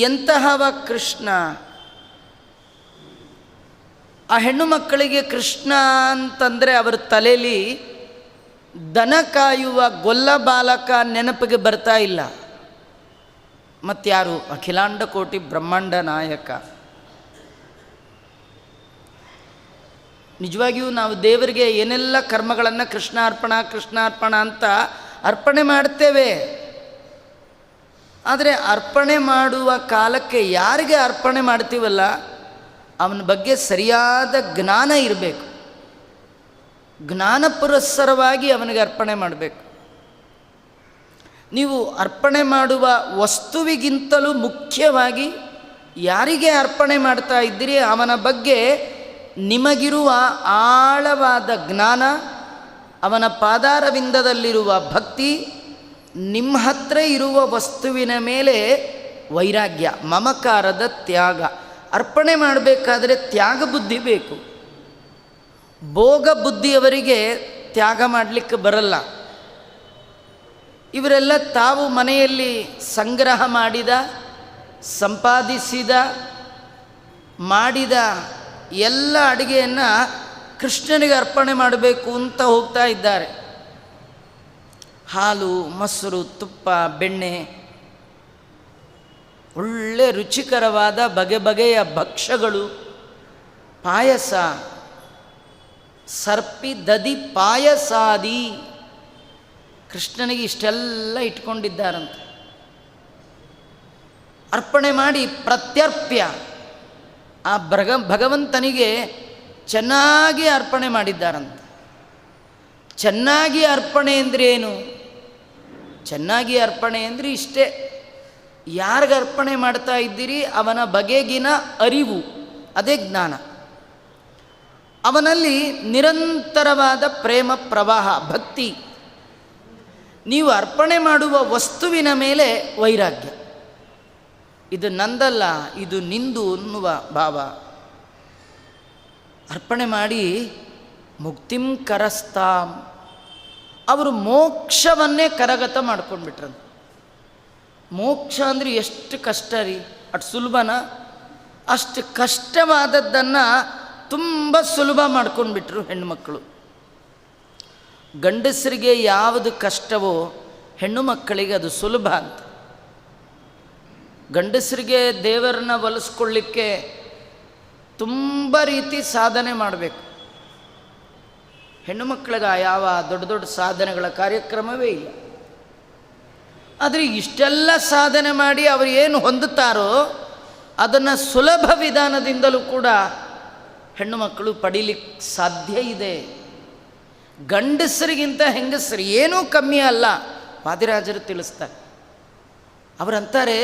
ಎಂತಹವ ಕೃಷ್ಣ? ಆ ಹೆಣ್ಣು ಮಕ್ಕಳಿಗೆ ಕೃಷ್ಣ ಅಂತಂದರೆ ಅವರ ತಲೆಯಲ್ಲಿ ದನ ಕಾಯುವ ಗೊಲ್ಲ ಬಾಲಕ ನೆನಪಿಗೆ ಬರ್ತಾ ಇಲ್ಲ. ಮತ್ತಾರು? ಅಖಿಲಾಂಡ ಕೋಟಿ ಬ್ರಹ್ಮಾಂಡ ನಾಯಕ. ನಿಜವಾಗಿಯೂ ನಾವು ದೇವರಿಗೆ ಏನೆಲ್ಲ ಕರ್ಮಗಳನ್ನು ಕೃಷ್ಣಾರ್ಪಣ ಅಂತ ಅರ್ಪಣೆ ಮಾಡ್ತೇವೆ. ಆದರೆ ಅರ್ಪಣೆ ಮಾಡುವ ಕಾಲಕ್ಕೆ ಯಾರಿಗೆ ಅರ್ಪಣೆ ಮಾಡ್ತೀವಲ್ಲ ಅವನ ಬಗ್ಗೆ ಸರಿಯಾದ ಜ್ಞಾನ ಇರಬೇಕು. ಜ್ಞಾನ ಪುರಸ್ಸರವಾಗಿ ಅವನಿಗೆ ಅರ್ಪಣೆ ಮಾಡಬೇಕು. ನೀವು ಅರ್ಪಣೆ ಮಾಡುವ ವಸ್ತುವಿಗಿಂತಲೂ ಮುಖ್ಯವಾಗಿ ಯಾರಿಗೆ ಅರ್ಪಣೆ ಮಾಡ್ತಾ ಇದ್ದೀರಿ ಅವನ ಬಗ್ಗೆ ನಿಮಗಿರುವ ಆಳವಾದ ಜ್ಞಾನ, ಅವನ ಪಾದಾರವಿಂದದಲ್ಲಿರುವ ಭಕ್ತಿ, ನಿಮ್ಮ ಹತ್ರ ಇರುವ ವಸ್ತುವಿನ ಮೇಲೆ ವೈರಾಗ್ಯ, ಮಮಕಾರದ ತ್ಯಾಗ. ಅರ್ಪಣೆ ಮಾಡಬೇಕಾದ್ರೆ ತ್ಯಾಗ ಬುದ್ಧಿ ಬೇಕು. ಭೋಗ ಬುದ್ಧಿಯವರಿಗೆ ತ್ಯಾಗ ಮಾಡಲಿಕ್ಕೆ ಬರಲ್ಲ. ಇವರೆಲ್ಲ ತಾವು ಮನೆಯಲ್ಲಿ ಸಂಗ್ರಹ ಮಾಡಿದ, ಸಂಪಾದಿಸಿದ, ಮಾಡಿದ ಎಲ್ಲ ಅಡುಗೆಯನ್ನು ಕೃಷ್ಣನಿಗೆ ಅರ್ಪಣೆ ಮಾಡಬೇಕು ಅಂತ ಹೋಗ್ತಾ ಇದ್ದಾರೆ. ಹಾಲು, ಮೊಸರು, ತುಪ್ಪ, ಬೆಣ್ಣೆ, ಒಳ್ಳೆ ರುಚಿಕರವಾದ ಬಗೆ ಬಗೆಯ ಭಕ್ಷ್ಯಗಳು, ಪಾಯಸ, ಸರ್ಪಿ ದದಿ ಪಾಯಸಾದಿ, ಕೃಷ್ಣನಿಗೆ ಇಷ್ಟೆಲ್ಲ ಇಟ್ಕೊಂಡಿದ್ದಾರಂತೆ. ಅರ್ಪಣೆ ಮಾಡಿ ಪ್ರತ್ಯರ್ಪ್ಯ ಆ ಭಗವಂತನಿಗೆ ಚೆನ್ನಾಗಿ ಅರ್ಪಣೆ ಮಾಡಿದ್ದಾರಂತೆ. ಚೆನ್ನಾಗಿ ಅರ್ಪಣೆ ಅಂದರೆ ಏನು? ಚೆನ್ನಾಗಿ ಅರ್ಪಣೆ ಅಂದರೆ ಇಷ್ಟೇ, ಯಾರಿಗೆ ಅರ್ಪಣೆ ಮಾಡ್ತಾ ಇದ್ದೀರಿ ಅವನ ಬಗೆಗಿನ ಅರಿವು, ಅದೇ ಜ್ಞಾನ. ಅವನಲ್ಲಿ ನಿರಂತರವಾದ ಪ್ರೇಮ ಪ್ರವಾಹ, ಭಕ್ತಿ. ನೀವು ಅರ್ಪಣೆ ಮಾಡುವ ವಸ್ತುವಿನ ಮೇಲೆ ವೈರಾಗ್ಯ. ಇದು ನಂದಲ್ಲ, ಇದು ನಿಂದು ಅನ್ನುವ ಭಾವ. ಅರ್ಪಣೆ ಮಾಡಿ ಮುಕ್ತಿಂ ಕರಸ್ತಾಂ, ಅವರು ಮೋಕ್ಷವನ್ನೇ ಕರಗತ ಮಾಡ್ಕೊಂಡ್ಬಿಟ್ರಂತೆ. ಮೋಕ್ಷ ಅಂದರೆ ಎಷ್ಟು ಕಷ್ಟ ರೀ, ಅಷ್ಟು ಸುಲಭನ? ಅಷ್ಟು ಕಷ್ಟವಾದದ್ದನ್ನು ತುಂಬ ಸುಲಭ ಮಾಡ್ಕೊಂಡ್ಬಿಟ್ರು ಹೆಣ್ಣುಮಕ್ಕಳು. ಗಂಡಸರಿಗೆ ಯಾವುದು ಕಷ್ಟವೋ ಹೆಣ್ಣು ಮಕ್ಕಳಿಗೆ ಅದು ಸುಲಭ ಅಂತ. ಗಂಡಸರಿಗೆ ದೇವರನ್ನ ಒಲಿಸ್ಕೊಳ್ಳಿಕ್ಕೆ ತುಂಬ ರೀತಿ ಸಾಧನೆ ಮಾಡಬೇಕು. ಹೆಣ್ಣು ಮಕ್ಕಳಿಗೆ ಯಾವ ದೊಡ್ಡ ದೊಡ್ಡ ಸಾಧನೆಗಳ ಕಾರ್ಯಕ್ರಮವೇ ಇಲ್ಲ. ಆದರೆ ಇಷ್ಟೆಲ್ಲ ಸಾಧನೆ ಮಾಡಿ ಅವರು ಏನು ಹೊಂದುತ್ತಾರೋ ಅದನ್ನು ಸುಲಭ ವಿಧಾನದಿಂದಲೂ ಕೂಡ ಹೆಣ್ಣು ಮಕ್ಕಳು ಪಡೀಲಿಕ್ಕೆ ಸಾಧ್ಯ ಇದೆ. ಗಂಡಸರಿಗಿಂತ ಹೆಂಗಸರು ಏನೂ ಕಮ್ಮಿ ಅಲ್ಲ. ವಾದಿರಾಜರು ತಿಳಿಸ್ತಾರೆ. ಅವರಂತಾರೆ,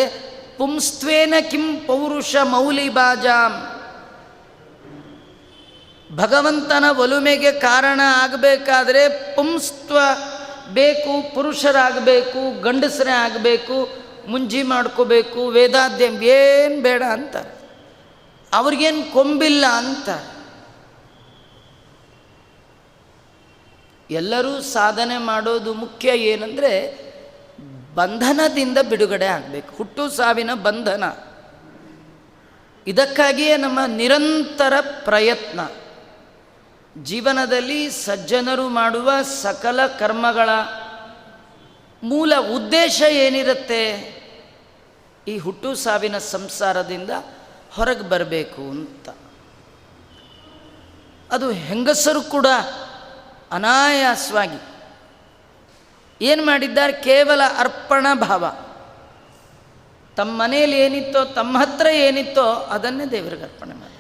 ಪುಂಸ್ತ್ವೇನ ಕಿಂ ಪೌರುಷ ಮೌಲಿಬಾಜಾಂ, ಭಗವಂತನ ಒಲುಮೆಗೆ ಕಾರಣ ಆಗಬೇಕಾದ್ರೆ ಪುಂಸ್ತ್ವ ಬೇಕು, ಪುರುಷರಾಗಬೇಕು, ಗಂಡಸರೇ ಆಗಬೇಕು, ಮುಂಜಿ ಮಾಡ್ಕೋಬೇಕು, ವೇದಾಧ್ಯಯನ ಏನು ಬೇಡ ಅಂತಾರೆ. ಅವ್ರಿಗೇನು ಕೊಂಬಿಲ್ಲ ಅಂತ. ಎಲ್ಲರೂ ಸಾಧನೆ ಮಾಡೋದು ಮುಖ್ಯ. ಏನಂದರೆ ಬಂಧನದಿಂದ ಬಿಡುಗಡೆ ಆಗಬೇಕು, ಹುಟ್ಟು ಸಾವಿನ ಬಂಧನ. ಇದಕ್ಕಾಗಿಯೇ ನಮ್ಮ ನಿರಂತರ ಪ್ರಯತ್ನ. ಜೀವನದಲ್ಲಿ ಸಜ್ಜನರು ಮಾಡುವ ಸಕಲ ಕರ್ಮಗಳ ಮೂಲ ಉದ್ದೇಶ ಏನಿರುತ್ತೆ? ಈ ಹುಟ್ಟು ಸಾವಿನ ಸಂಸಾರದಿಂದ ಹೊರಗೆ ಬರಬೇಕು ಅಂತ. ಅದು ಹೆಂಗಸರು ಕೂಡ ಅನಾಯಾಸವಾಗಿ ಏನು ಮಾಡಿದ್ದಾರೆ? ಕೇವಲ ಅರ್ಪಣಾ ಭಾವ. ತಮ್ಮ ಮನೆಯಲ್ಲಿ ಏನಿತ್ತೋ, ತಮ್ಮ ಹತ್ರ ಏನಿತ್ತೋ ಅದನ್ನೇ ದೇವರಿಗೆ ಅರ್ಪಣೆ ಮಾಡಿ.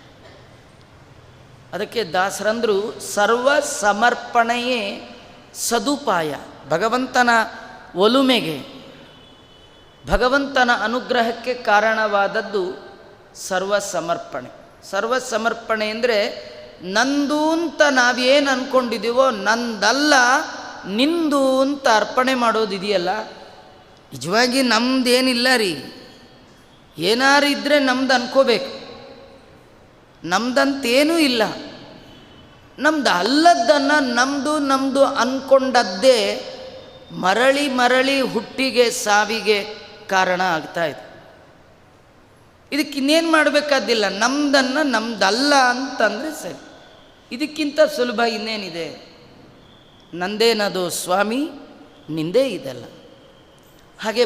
ಅದಕ್ಕೆ ದಾಸರಂದರು, ಸರ್ವ ಸಮರ್ಪಣೆಯೇ ಸದುಪಾಯ. ಭಗವಂತನ ಒಲುಮೆಗೆ, ಭಗವಂತನ ಅನುಗ್ರಹಕ್ಕೆ ಕಾರಣವಾದದ್ದು ಸರ್ವ ಸಮರ್ಪಣೆ. ಸರ್ವ ಸಮರ್ಪಣೆ ಅಂದರೆ ನಂದು ಅಂತ ನಾವೇನು ಅಂದ್ಕೊಂಡಿದ್ದೀವೋ, ನಂದಲ್ಲ ನಿಂದು ಅಂತ ಅರ್ಪಣೆ ಮಾಡೋದಿದೆಯಲ್ಲ, ನಿಜವಾಗಿ ನಮ್ದೇನಿಲ್ಲ ರೀ. ಏನಾರು ಇದ್ದರೆ ನಮ್ದು ಅನ್ಕೋಬೇಕು. ನಮ್ದಂತೇನೂ ಇಲ್ಲ. ನಮ್ದು ಅಲ್ಲದ್ದನ್ನು ನಮ್ಮದು ಅಂದ್ಕೊಂಡದ್ದೇ ಮರಳಿ ಮರಳಿ ಹುಟ್ಟಿಗೆ ಸಾವಿಗೆ ಕಾರಣ ಆಗ್ತಾಯಿದೆ. ಇದಕ್ಕಿನ್ನೇನು ಮಾಡಬೇಕಾದಿಲ್ಲ, ನಮ್ದನ್ನು ನಮ್ದಲ್ಲ ಅಂತಂದರೆ ಸರಿ. ಇದಕ್ಕಿಂತ ಸುಲಭ ಇನ್ನೇನಿದೆ? ನಂದೇನದು ಸ್ವಾಮಿ, ನಿಂದೇ ಇದೆಲ್ಲ. ಹಾಗೆ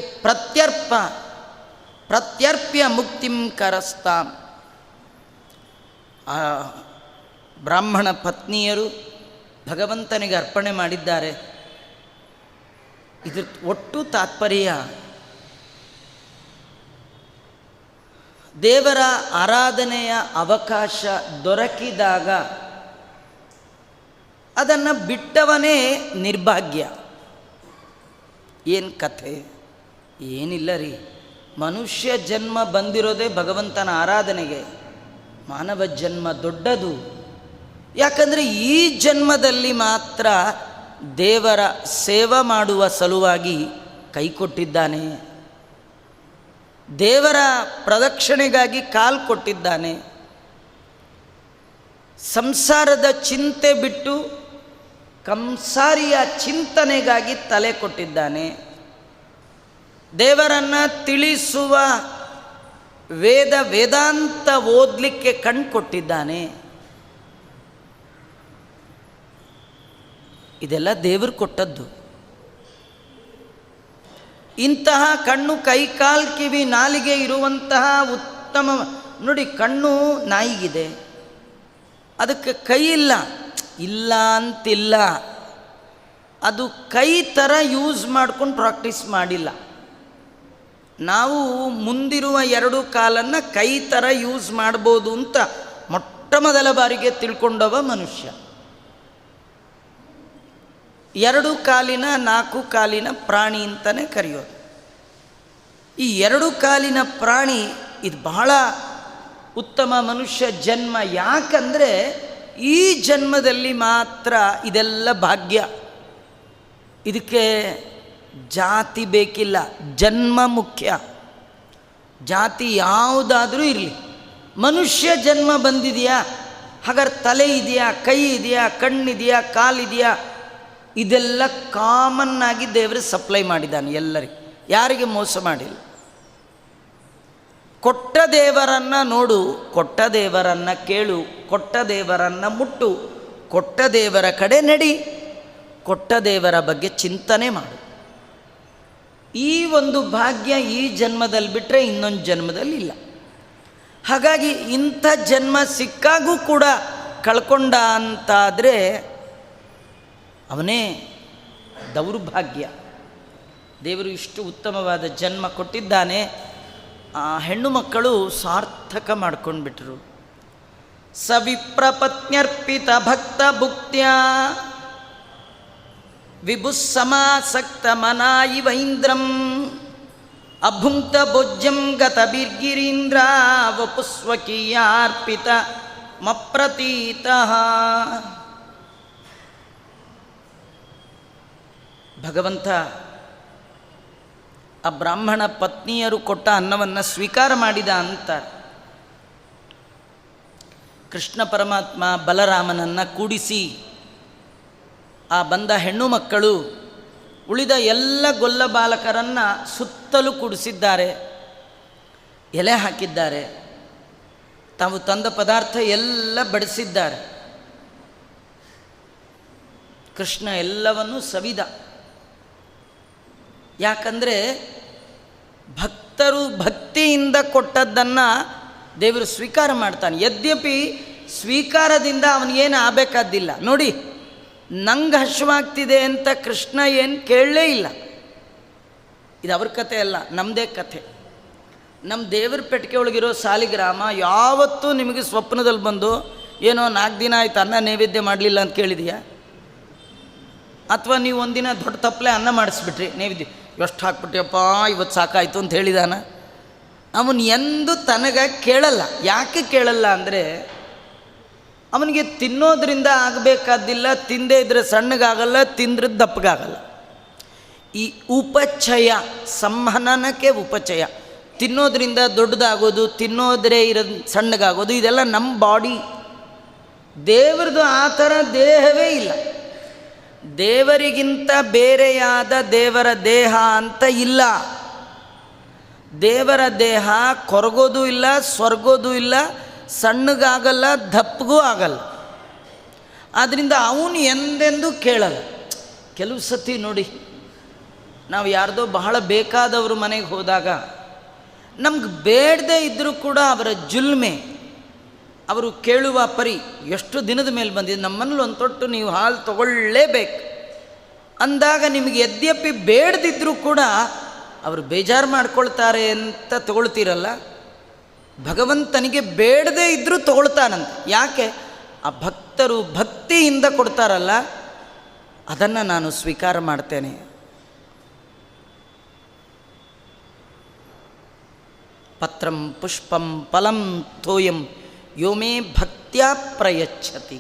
ಪ್ರತ್ಯರ್ಪ್ಯ ಮುಕ್ತಿಂ ಕರಸ್ತಾಂ. ಆ ಬ್ರಾಹ್ಮಣ ಪತ್ನಿಯರು ಭಗವಂತನಿಗೆ ಅರ್ಪಣೆ ಮಾಡಿದ್ದಾರೆ. ಇದ್ರ ಒಟ್ಟು ತಾತ್ಪರ್ಯ, ದೇವರ ಆರಾಧನೆಯ ಅವಕಾಶ ದೊರಕಿದಾಗ ಅದನ್ನು ಬಿಟ್ಟವನೇ ನಿರ್ಭಾಗ್ಯ. ಏನು ಕಥೆ? ಏನಿಲ್ಲ ರೀ, ಮನುಷ್ಯ ಜನ್ಮ ಬಂದಿರೋದೇ ಭಗವಂತನ ಆರಾಧನೆಗೆ. ಮಾನವ ಜನ್ಮ ದೊಡ್ಡದು. ಯಾಕಂದರೆ ಈ ಜನ್ಮದಲ್ಲಿ ಮಾತ್ರ ದೇವರ ಸೇವೆ ಮಾಡುವ ಸಲುವಾಗಿ ಕೈ ಕೊಟ್ಟಿದ್ದಾನೆ, ದೇವರ ಪ್ರದಕ್ಷಿಣೆಗಾಗಿ ಕಾಲು ಕೊಟ್ಟಿದ್ದಾನೆ, ಸಂಸಾರದ ಚಿಂತೆ ಬಿಟ್ಟು ಕಂಸಾರಿಯ ಚಿಂತನೆಗಾಗಿ ತಲೆ ಕೊಟ್ಟಿದ್ದಾನೆ, ದೇವರನ್ನು ತಿಳಿಸುವ ವೇದಾಂತ ಓದಲಿಕ್ಕೆ ಕಣ್ಣು ಕೊಟ್ಟಿದ್ದಾನೆ. ಇದೆಲ್ಲ ದೇವರು ಕೊಟ್ಟದ್ದು. ಇಂತಹ ಕಣ್ಣು, ಕೈ, ಕಾಲು, ಕಿವಿ, ನಾಲಿಗೆ ಇರುವಂತಹ ಉತ್ತಮ ನೋಡಿ, ಕಣ್ಣು ನಾಯಿಗಿದೆ, ಅದಕ್ಕೆ ಕೈ ಇಲ್ಲ, ಇಲ್ಲ ಅಂತಿಲ್ಲ, ಅದು ಕೈ ಥರ ಯೂಸ್ ಮಾಡ್ಕೊಂಡು ಪ್ರಾಕ್ಟೀಸ್ ಮಾಡಿಲ್ಲ. ನಾವು ಮುಂದಿರುವ ಎರಡು ಕಾಲನ್ನು ಕೈ ಥರ ಯೂಸ್ ಮಾಡ್ಬೋದು ಅಂತ ಮೊಟ್ಟ ಮೊದಲ ಬಾರಿಗೆ ತಿಳ್ಕೊಂಡವ ಮನುಷ್ಯ. ಎರಡು ಕಾಲಿನ, ನಾಲ್ಕು ಕಾಲಿನ ಪ್ರಾಣಿ ಅಂತಲೇ ಕರೆಯೋದು. ಈ ಎರಡು ಕಾಲಿನ ಪ್ರಾಣಿ ಇದು ಬಹಳ ಉತ್ತಮ ಮನುಷ್ಯ ಜನ್ಮ. ಯಾಕಂದರೆ ಈ ಜನ್ಮದಲ್ಲಿ ಮಾತ್ರ ಇದೆಲ್ಲ ಭಾಗ್ಯ. ಇದಕ್ಕೆ ಜಾತಿ ಬೇಕಿಲ್ಲ, ಜನ್ಮ ಮುಖ್ಯ. ಜಾತಿ ಯಾವುದಾದ್ರೂ ಇರಲಿ, ಮನುಷ್ಯ ಜನ್ಮ ಬಂದಿದೆಯಾ, ಹಾಗಾದ್ರೆ ತಲೆ ಇದೆಯಾ, ಕೈ ಇದೆಯಾ, ಕಣ್ಣಿದೆಯಾ, ಕಾಲಿದೆಯಾ, ಇದೆಲ್ಲ ಕಾಮನ್ನಾಗಿ ದೇವರು ಸಪ್ಲೈ ಮಾಡಿದ್ದಾನೆ ಎಲ್ಲರಿಗೆ, ಯಾರಿಗೆ ಮೋಸ ಮಾಡಿಲ್ಲ. ಕೊಟ್ಟ ದೇವರನ್ನು ನೋಡು, ಕೊಟ್ಟ ದೇವರನ್ನು ಕೇಳು, ಕೊಟ್ಟ ದೇವರನ್ನು ಮುಟ್ಟು, ಕೊಟ್ಟ ದೇವರ ಕಡೆ ನಡಿ, ಕೊಟ್ಟ ದೇವರ ಬಗ್ಗೆ ಚಿಂತನೆ ಮಾಡು. ಈ ಒಂದು ಭಾಗ್ಯ ಈ ಜನ್ಮದಲ್ಲಿ ಬಿಟ್ಟರೆ ಇನ್ನೊಂದು ಜನ್ಮದಲ್ಲಿ ಇಲ್ಲ. ಹಾಗಾಗಿ ಇಂಥ ಜನ್ಮ ಸಿಕ್ಕಾಗೂ ಕೂಡ ಕಳ್ಕೊಂಡ ಅಂತಾದರೆ ಅವನೇ ದೌರ್ಭಾಗ್ಯ. ದೇವರು ಇಷ್ಟು ಉತ್ತಮವಾದ ಜನ್ಮ ಕೊಟ್ಟಿದ್ದಾನೆ, ಆ ಹೆಣ್ಣು ಮಕ್ಕಳು ಸಾರ್ಥಕ ಮಾಡ್ಕೊಂಡ್ಬಿಟ್ರು. ಸವಿಪ್ರಪತ್ನ್ಯರ್ಪಿತ ಭಕ್ತ ಭುಕ್ತ್ಯ ವಿಭುಸ್ಸಮಾಸಕ್ತ ಮನಾಯಿವೈಂದ್ರಂ ಅಭುಂಕ್ತ ಭೋಜ್ಯಂ ಗತ ಬಿರ್ಗಿರೀಂದ್ರ ವಪುಸ್ವಕೀಯಾರ್ಪಿತ ಮಪ್ರತೀತಃ. ಭಗವಂತ ಆ ಬ್ರಾಹ್ಮಣ ಪತ್ನಿಯರು ಕೊಟ್ಟ ಅನ್ನವನ್ನು ಸ್ವೀಕಾರ ಮಾಡಿದ ಅಂತ ಕೃಷ್ಣ ಪರಮಾತ್ಮ ಬಲರಾಮನನ್ನು ಕೂಡಿಸಿ ಆ ಬಂದ ಹೆಣ್ಣು ಮಕ್ಕಳು ಉಳಿದ ಎಲ್ಲ ಗೊಲ್ಲ ಬಾಲಕರನ್ನು ಸುತ್ತಲೂ ಕೂಡಿಸಿದ್ದಾರೆ, ಎಲೆ ಹಾಕಿದ್ದಾರೆ, ತಾವು ತಂದ ಪದಾರ್ಥ ಎಲ್ಲ ಬಡಿಸಿದ್ದಾರೆ. ಕೃಷ್ಣ ಎಲ್ಲವನ್ನೂ ಸವಿದ. ಯಾಕಂದರೆ ಭಕ್ತರು ಭಕ್ತಿಯಿಂದ ಕೊಟ್ಟದ್ದನ್ನು ದೇವರು ಸ್ವೀಕಾರ ಮಾಡ್ತಾನೆ. ಯದ್ಯಪಿ ಸ್ವೀಕಾರದಿಂದ ಅವನಿಗೇನು ಆಗಬೇಕಾದ್ದಿಲ್ಲ. ನೋಡಿ, ನಂಗೆ ಹಶ್ವಾಗ್ತಿದೆ ಅಂತ ಕೃಷ್ಣ ಏನು ಕೇಳಲೇ ಇಲ್ಲ. ಇದು ಅವ್ರ ಕಥೆ ಅಲ್ಲ, ನಮ್ಮದೇ ಕಥೆ. ನಮ್ಮ ದೇವ್ರ ಪೆಟ್ಟಿಗೆ ಒಳಗಿರೋ ಸಾಲಿಗ್ರಾಮ ಯಾವತ್ತೂ ನಿಮಗೆ ಸ್ವಪ್ನದಲ್ಲಿ ಬಂದು ಏನೋ 4 ದಿನ ಆಯ್ತು ಅನ್ನ ನೈವೇದ್ಯ ಮಾಡಲಿಲ್ಲ ಅಂತ ಕೇಳಿದೆಯಾ? ಅಥವಾ ನೀವು ಒಂದಿನ ದೊಡ್ಡ ತಪ್ಪಲೆ ಅನ್ನ ಮಾಡಿಸ್ಬಿಟ್ರಿ, ನೈವೇದ್ಯ ಎಷ್ಟು ಹಾಕ್ಬಿಟ್ಟಿಯಪ್ಪ ಇವತ್ತು ಸಾಕಾಯಿತು ಅಂತ ಹೇಳಿದಾನ? ಅವನು ಎಂದು ತನಗೆ ಕೇಳಲ್ಲ. ಯಾಕೆ ಕೇಳಲ್ಲ ಅಂದರೆ ಅವನಿಗೆ ತಿನ್ನೋದ್ರಿಂದ ಆಗಬೇಕಾದಿಲ್ಲ, ತಿಂದೇ ಇದ್ರೆ ಸಣ್ಣಗಾಗಲ್ಲ, ತಿಂದ್ರೆ ದಪ್ಪಗಾಗಲ್ಲ. ಈ ಉಪಚಯ, ಸಂಹನನಕ್ಕೆ ಉಪಚಯ, ತಿನ್ನೋದ್ರಿಂದ ದೊಡ್ಡದಾಗೋದು, ತಿನ್ನೋದ್ರೆ ಸಣ್ಣಗಾಗೋದು, ಇದೆಲ್ಲ ನಮ್ಮ ಬಾಡಿ. ದೇವ್ರದ್ದು ಆ ಥರ ದೇಹವೇ ಇಲ್ಲ. ದೇವರಿಗಿಂತ ಬೇರೆಯಾದ ದೇವರ ದೇಹ ಅಂತ ಇಲ್ಲ. ದೇವರ ದೇಹ ಕೊರಗೋದು ಇಲ್ಲ, ಸ್ವರ್ಗೋದು ಇಲ್ಲ, ಸಣ್ಣಗಾಗಲ್ಲ, ದಪ್ಪಗೂ ಆಗಲ್ಲ. ಆದ್ದರಿಂದ ಅವನು ಎಂದೆಂದೂ ಕೇಳಲ್ಲ. ಕೆಲವು ಸತಿ ನೋಡಿ, ನಾವು ಯಾರ್ದೋ ಬಹಳ ಬೇಕಾದವರು ಮನೆಗೆ ಹೋದಾಗ ನಮ್ಗೆ ಬೇಡದೇ ಇದ್ದರೂ ಕೂಡ ಅವರ ಜುಲ್ಮೆ, ಅವರು ಕೇಳುವ ಪರಿ ಎಷ್ಟು ದಿನದ ಮೇಲೆ ಬಂದಿದೆ, ನಮ್ಮನೇಲಿ ಒಂದು ತೊಟ್ಟು ನೀವು ಹಾಲು ತಗೊಳ್ಳೇಬೇಕು ಅಂದಾಗ ನಿಮಗೆ ಯದ್ಯಪಿ ಬೇಡದಿದ್ದರೂ ಕೂಡ ಅವರು ಬೇಜಾರು ಮಾಡ್ಕೊಳ್ತಾರೆ ಅಂತ ತಗೊಳ್ತೀರಲ್ಲ, ಭಗವಂತನಿಗೆ ಬೇಡದೇ ಇದ್ದರೂ ತಗೊಳ್ತಾನಂತೆ. ಯಾಕೆ? ಆ ಭಕ್ತರು ಭಕ್ತಿಯಿಂದ ಕೊಡ್ತಾರಲ್ಲ, ಅದನ್ನು ನಾನು ಸ್ವೀಕಾರ ಮಾಡ್ತೇನೆ. ಪತ್ರಂ ಪುಷ್ಪಂ ಫಲಂ ತೋಯಂ ಯೋಮೇ ಭಕ್ತ್ಯಾ ಪ್ರಯಚ್ಛತಿ.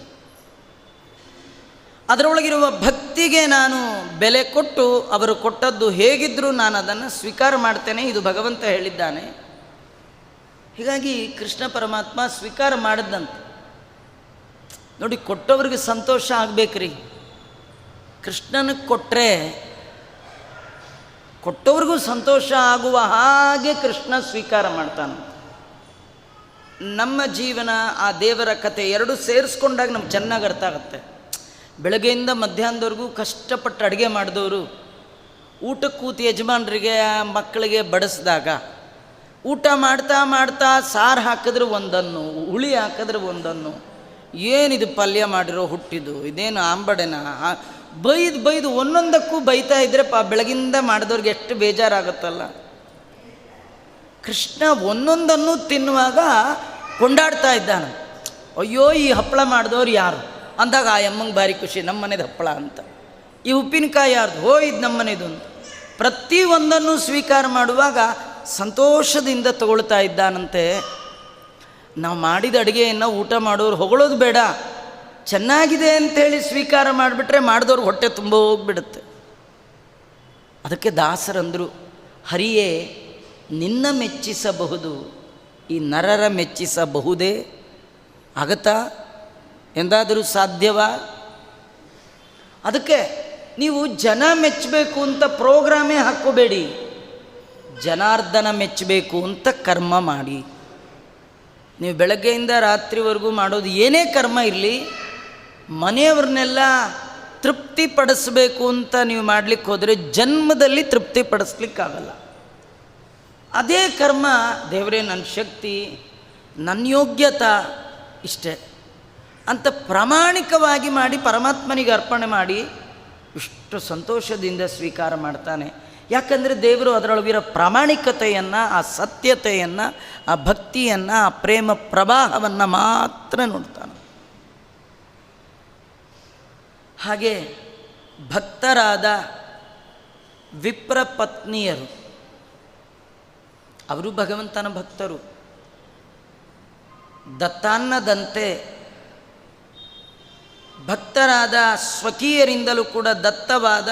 ಅದರೊಳಗಿರುವ ಭಕ್ತಿಗೆ ನಾನು ಬೆಲೆ ಕೊಟ್ಟು ಅವರು ಕೊಟ್ಟದ್ದು ಹೇಗಿದ್ದರೂ ನಾನು ಅದನ್ನು ಸ್ವೀಕಾರ ಮಾಡ್ತೇನೆ, ಇದು ಭಗವಂತ ಹೇಳಿದ್ದಾನೆ. ಹೀಗಾಗಿ ಕೃಷ್ಣ ಪರಮಾತ್ಮ ಸ್ವೀಕಾರ ಮಾಡಿದಂತೆ. ನೋಡಿ, ಕೊಟ್ಟವ್ರಿಗೆ ಸಂತೋಷ ಆಗಬೇಕ್ರಿ. ಕೃಷ್ಣನಿಗೆ ಕೊಟ್ಟರೆ ಕೊಟ್ಟವ್ರಿಗೂ ಸಂತೋಷ ಆಗುವ ಹಾಗೆ ಕೃಷ್ಣ ಸ್ವೀಕಾರ ಮಾಡ್ತಾನೆ. ನಮ್ಮ ಜೀವನ, ಆ ದೇವರ ಕಥೆ ಎರಡೂ ಸೇರಿಸ್ಕೊಂಡಾಗ ನಮ್ಗೆ ಚೆನ್ನಾಗಿ ಅರ್ಥ ಆಗುತ್ತೆ. ಬೆಳಗ್ಗೆಯಿಂದ ಮಧ್ಯಾಹ್ನದವರೆಗೂ ಕಷ್ಟಪಟ್ಟು ಅಡುಗೆ ಮಾಡಿದವರು ಊಟಕ್ಕೆ ಕೂತು ಯಜಮಾನರಿಗೆ ಮಕ್ಕಳಿಗೆ ಬಡಿಸಿದಾಗ ಊಟ ಮಾಡ್ತಾ ಮಾಡ್ತಾ ಸಾರು ಹಾಕಿದ್ರೆ ಒಂದನ್ನು, ಹುಳಿ ಹಾಕಿದ್ರೆ ಒಂದನ್ನು, ಏನಿದು ಪಲ್ಯ ಮಾಡಿರೋ ಹುಟ್ಟಿದ್ದು, ಇದೇನು ಆಂಬಡೆನ, ಬೈದು ಒಂದೊಂದಕ್ಕೂ ಬೈತಾ ಇದ್ದರೆ ಬೆಳಗಿಂದ ಮಾಡಿದವ್ರಿಗೆ ಎಷ್ಟು ಬೇಜಾರಾಗುತ್ತಲ್ಲ. ಕೃಷ್ಣ ಒಂದೊಂದನ್ನು ತಿನ್ನುವಾಗ ಕೊಂಡಾಡ್ತಾ ಇದ್ದಾನೆ. ಅಯ್ಯೋ, ಈ ಹಪ್ಪಳ ಮಾಡಿದವ್ರು ಯಾರು ಅಂದಾಗ ಆ ಅಮ್ಮಂಗೆ ಭಾರಿ ಖುಷಿ, ನಮ್ಮ ಮನೆದು ಹಪ್ಪಳ ಅಂತ. ಈ ಉಪ್ಪಿನಕಾಯಿ ಯಾರ್ದು? ಇದು ನಮ್ಮ ಮನೆದು ಅಂತ. ಪ್ರತಿಯೊಂದನ್ನು ಸ್ವೀಕಾರ ಮಾಡುವಾಗ ಸಂತೋಷದಿಂದ ತಗೊಳ್ತಾ ಇದ್ದಾನಂತೆ. ನಾವು ಮಾಡಿದ ಅಡುಗೆಯನ್ನು ಊಟ ಮಾಡೋರು ಹೊಗಳೋದು ಬೇಡ, ಚೆನ್ನಾಗಿದೆ ಅಂಥೇಳಿ ಸ್ವೀಕಾರ ಮಾಡಿಬಿಟ್ರೆ ಮಾಡಿದವ್ರು ಹೊಟ್ಟೆ ತುಂಬ ಹೋಗ್ಬಿಡುತ್ತೆ. ಅದಕ್ಕೆ ದಾಸರಂದರು, ಹರಿಯೇ ನಿನ್ನ ಮೆಚ್ಚಿಸಬಹುದು, ಈ ನರರ ಮೆಚ್ಚಿಸಬಹುದೇ? ಆಗತ್ತಾ? ಎಂದಾದರೂ ಸಾಧ್ಯವಾ? ಅದಕ್ಕೆ ನೀವು ಜನ ಮೆಚ್ಚಬೇಕು ಅಂತ ಪ್ರೋಗ್ರಾಮೇ ಹಾಕ್ಕೋಬೇಡಿ, ಜನಾರ್ದನ ಮೆಚ್ಚಬೇಕು ಅಂತ ಕರ್ಮ ಮಾಡಿ. ನೀವು ಬೆಳಗ್ಗೆಯಿಂದ ರಾತ್ರಿವರೆಗೂ ಮಾಡೋದು ಏನೇ ಕರ್ಮ ಇರಲಿ, ಮನೆಯವ್ರನ್ನೆಲ್ಲ ತೃಪ್ತಿಪಡಿಸಬೇಕು ಅಂತ ನೀವು ಮಾಡಲಿಕ್ಕೆ ಹೋದರೆ ಜನ್ಮದಲ್ಲಿ ತೃಪ್ತಿಪಡಿಸ್ಲಿಕ್ಕಾಗಲ್ಲ. ಅದೇ ಕರ್ಮ, ದೇವರೇ ನನ್ನ ಶಕ್ತಿ, ನನ್ನ ಯೋಗ್ಯತಾ ಇಷ್ಟೇ ಅಂತ ಪ್ರಾಮಾಣಿಕವಾಗಿ ಮಾಡಿ ಪರಮಾತ್ಮನಿಗೆ ಅರ್ಪಣೆ ಮಾಡಿ ಇಷ್ಟು ಸಂತೋಷದಿಂದ ಸ್ವೀಕಾರ ಮಾಡ್ತಾನೆ. ಯಾಕಂದರೆ ದೇವರು ಅದರೊಳಗಿರೋ ಪ್ರಾಮಾಣಿಕತೆಯನ್ನು, ಆ ಸತ್ಯತೆಯನ್ನು, ಆ ಭಕ್ತಿಯನ್ನು, ಆ ಪ್ರೇಮ ಪ್ರವಾಹವನ್ನು ಮಾತ್ರ ನೋಡ್ತಾನೆ. ಹಾಗೆ ಭಕ್ತರಾದ ವಿಪ್ರ ಪತ್ನಿಯರು, ಅವರು ಭಗವಂತನ ಭಕ್ತರು. ದತ್ತಾನ್ನದಂತೆ ಭಕ್ತರಾದ ಸ್ವಕೀಯರಿಂದಲೂ ಕೂಡ ದತ್ತವಾದ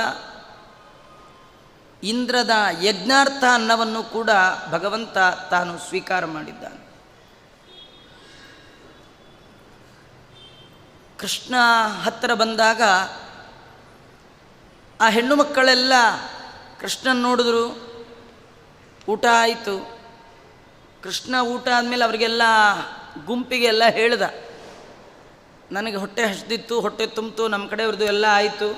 ಇಂದ್ರದ ಯಜ್ಞಾರ್ಥ ಅನ್ನವನ್ನು ಕೂಡ ಭಗವಂತ ತಾನು ಸ್ವೀಕಾರ ಮಾಡಿದ್ದಾನೆ. ಕೃಷ್ಣ ಹತ್ತಿರ ಬಂದಾಗ ಆ ಹೆಣ್ಣು ಮಕ್ಕಳೆಲ್ಲ ಕೃಷ್ಣನ ನೋಡಿದ್ರು. ಊಟ ಆಯಿತು. ಕೃಷ್ಣ ಊಟ ಆದಮೇಲೆ ಅವರಿಗೆಲ್ಲ ಗುಂಪಿಗೆಲ್ಲ ಹೇಳ್ದ, ನನಗೆ ಹೊಟ್ಟೆ ಹಸಿದಿತ್ತು, ಹೊಟ್ಟೆ ತುಂಬಿತು, ನಮ್ಮ ಕಡೆಯವ್ರದ್ದು ಎಲ್ಲ ಆಯಿತು,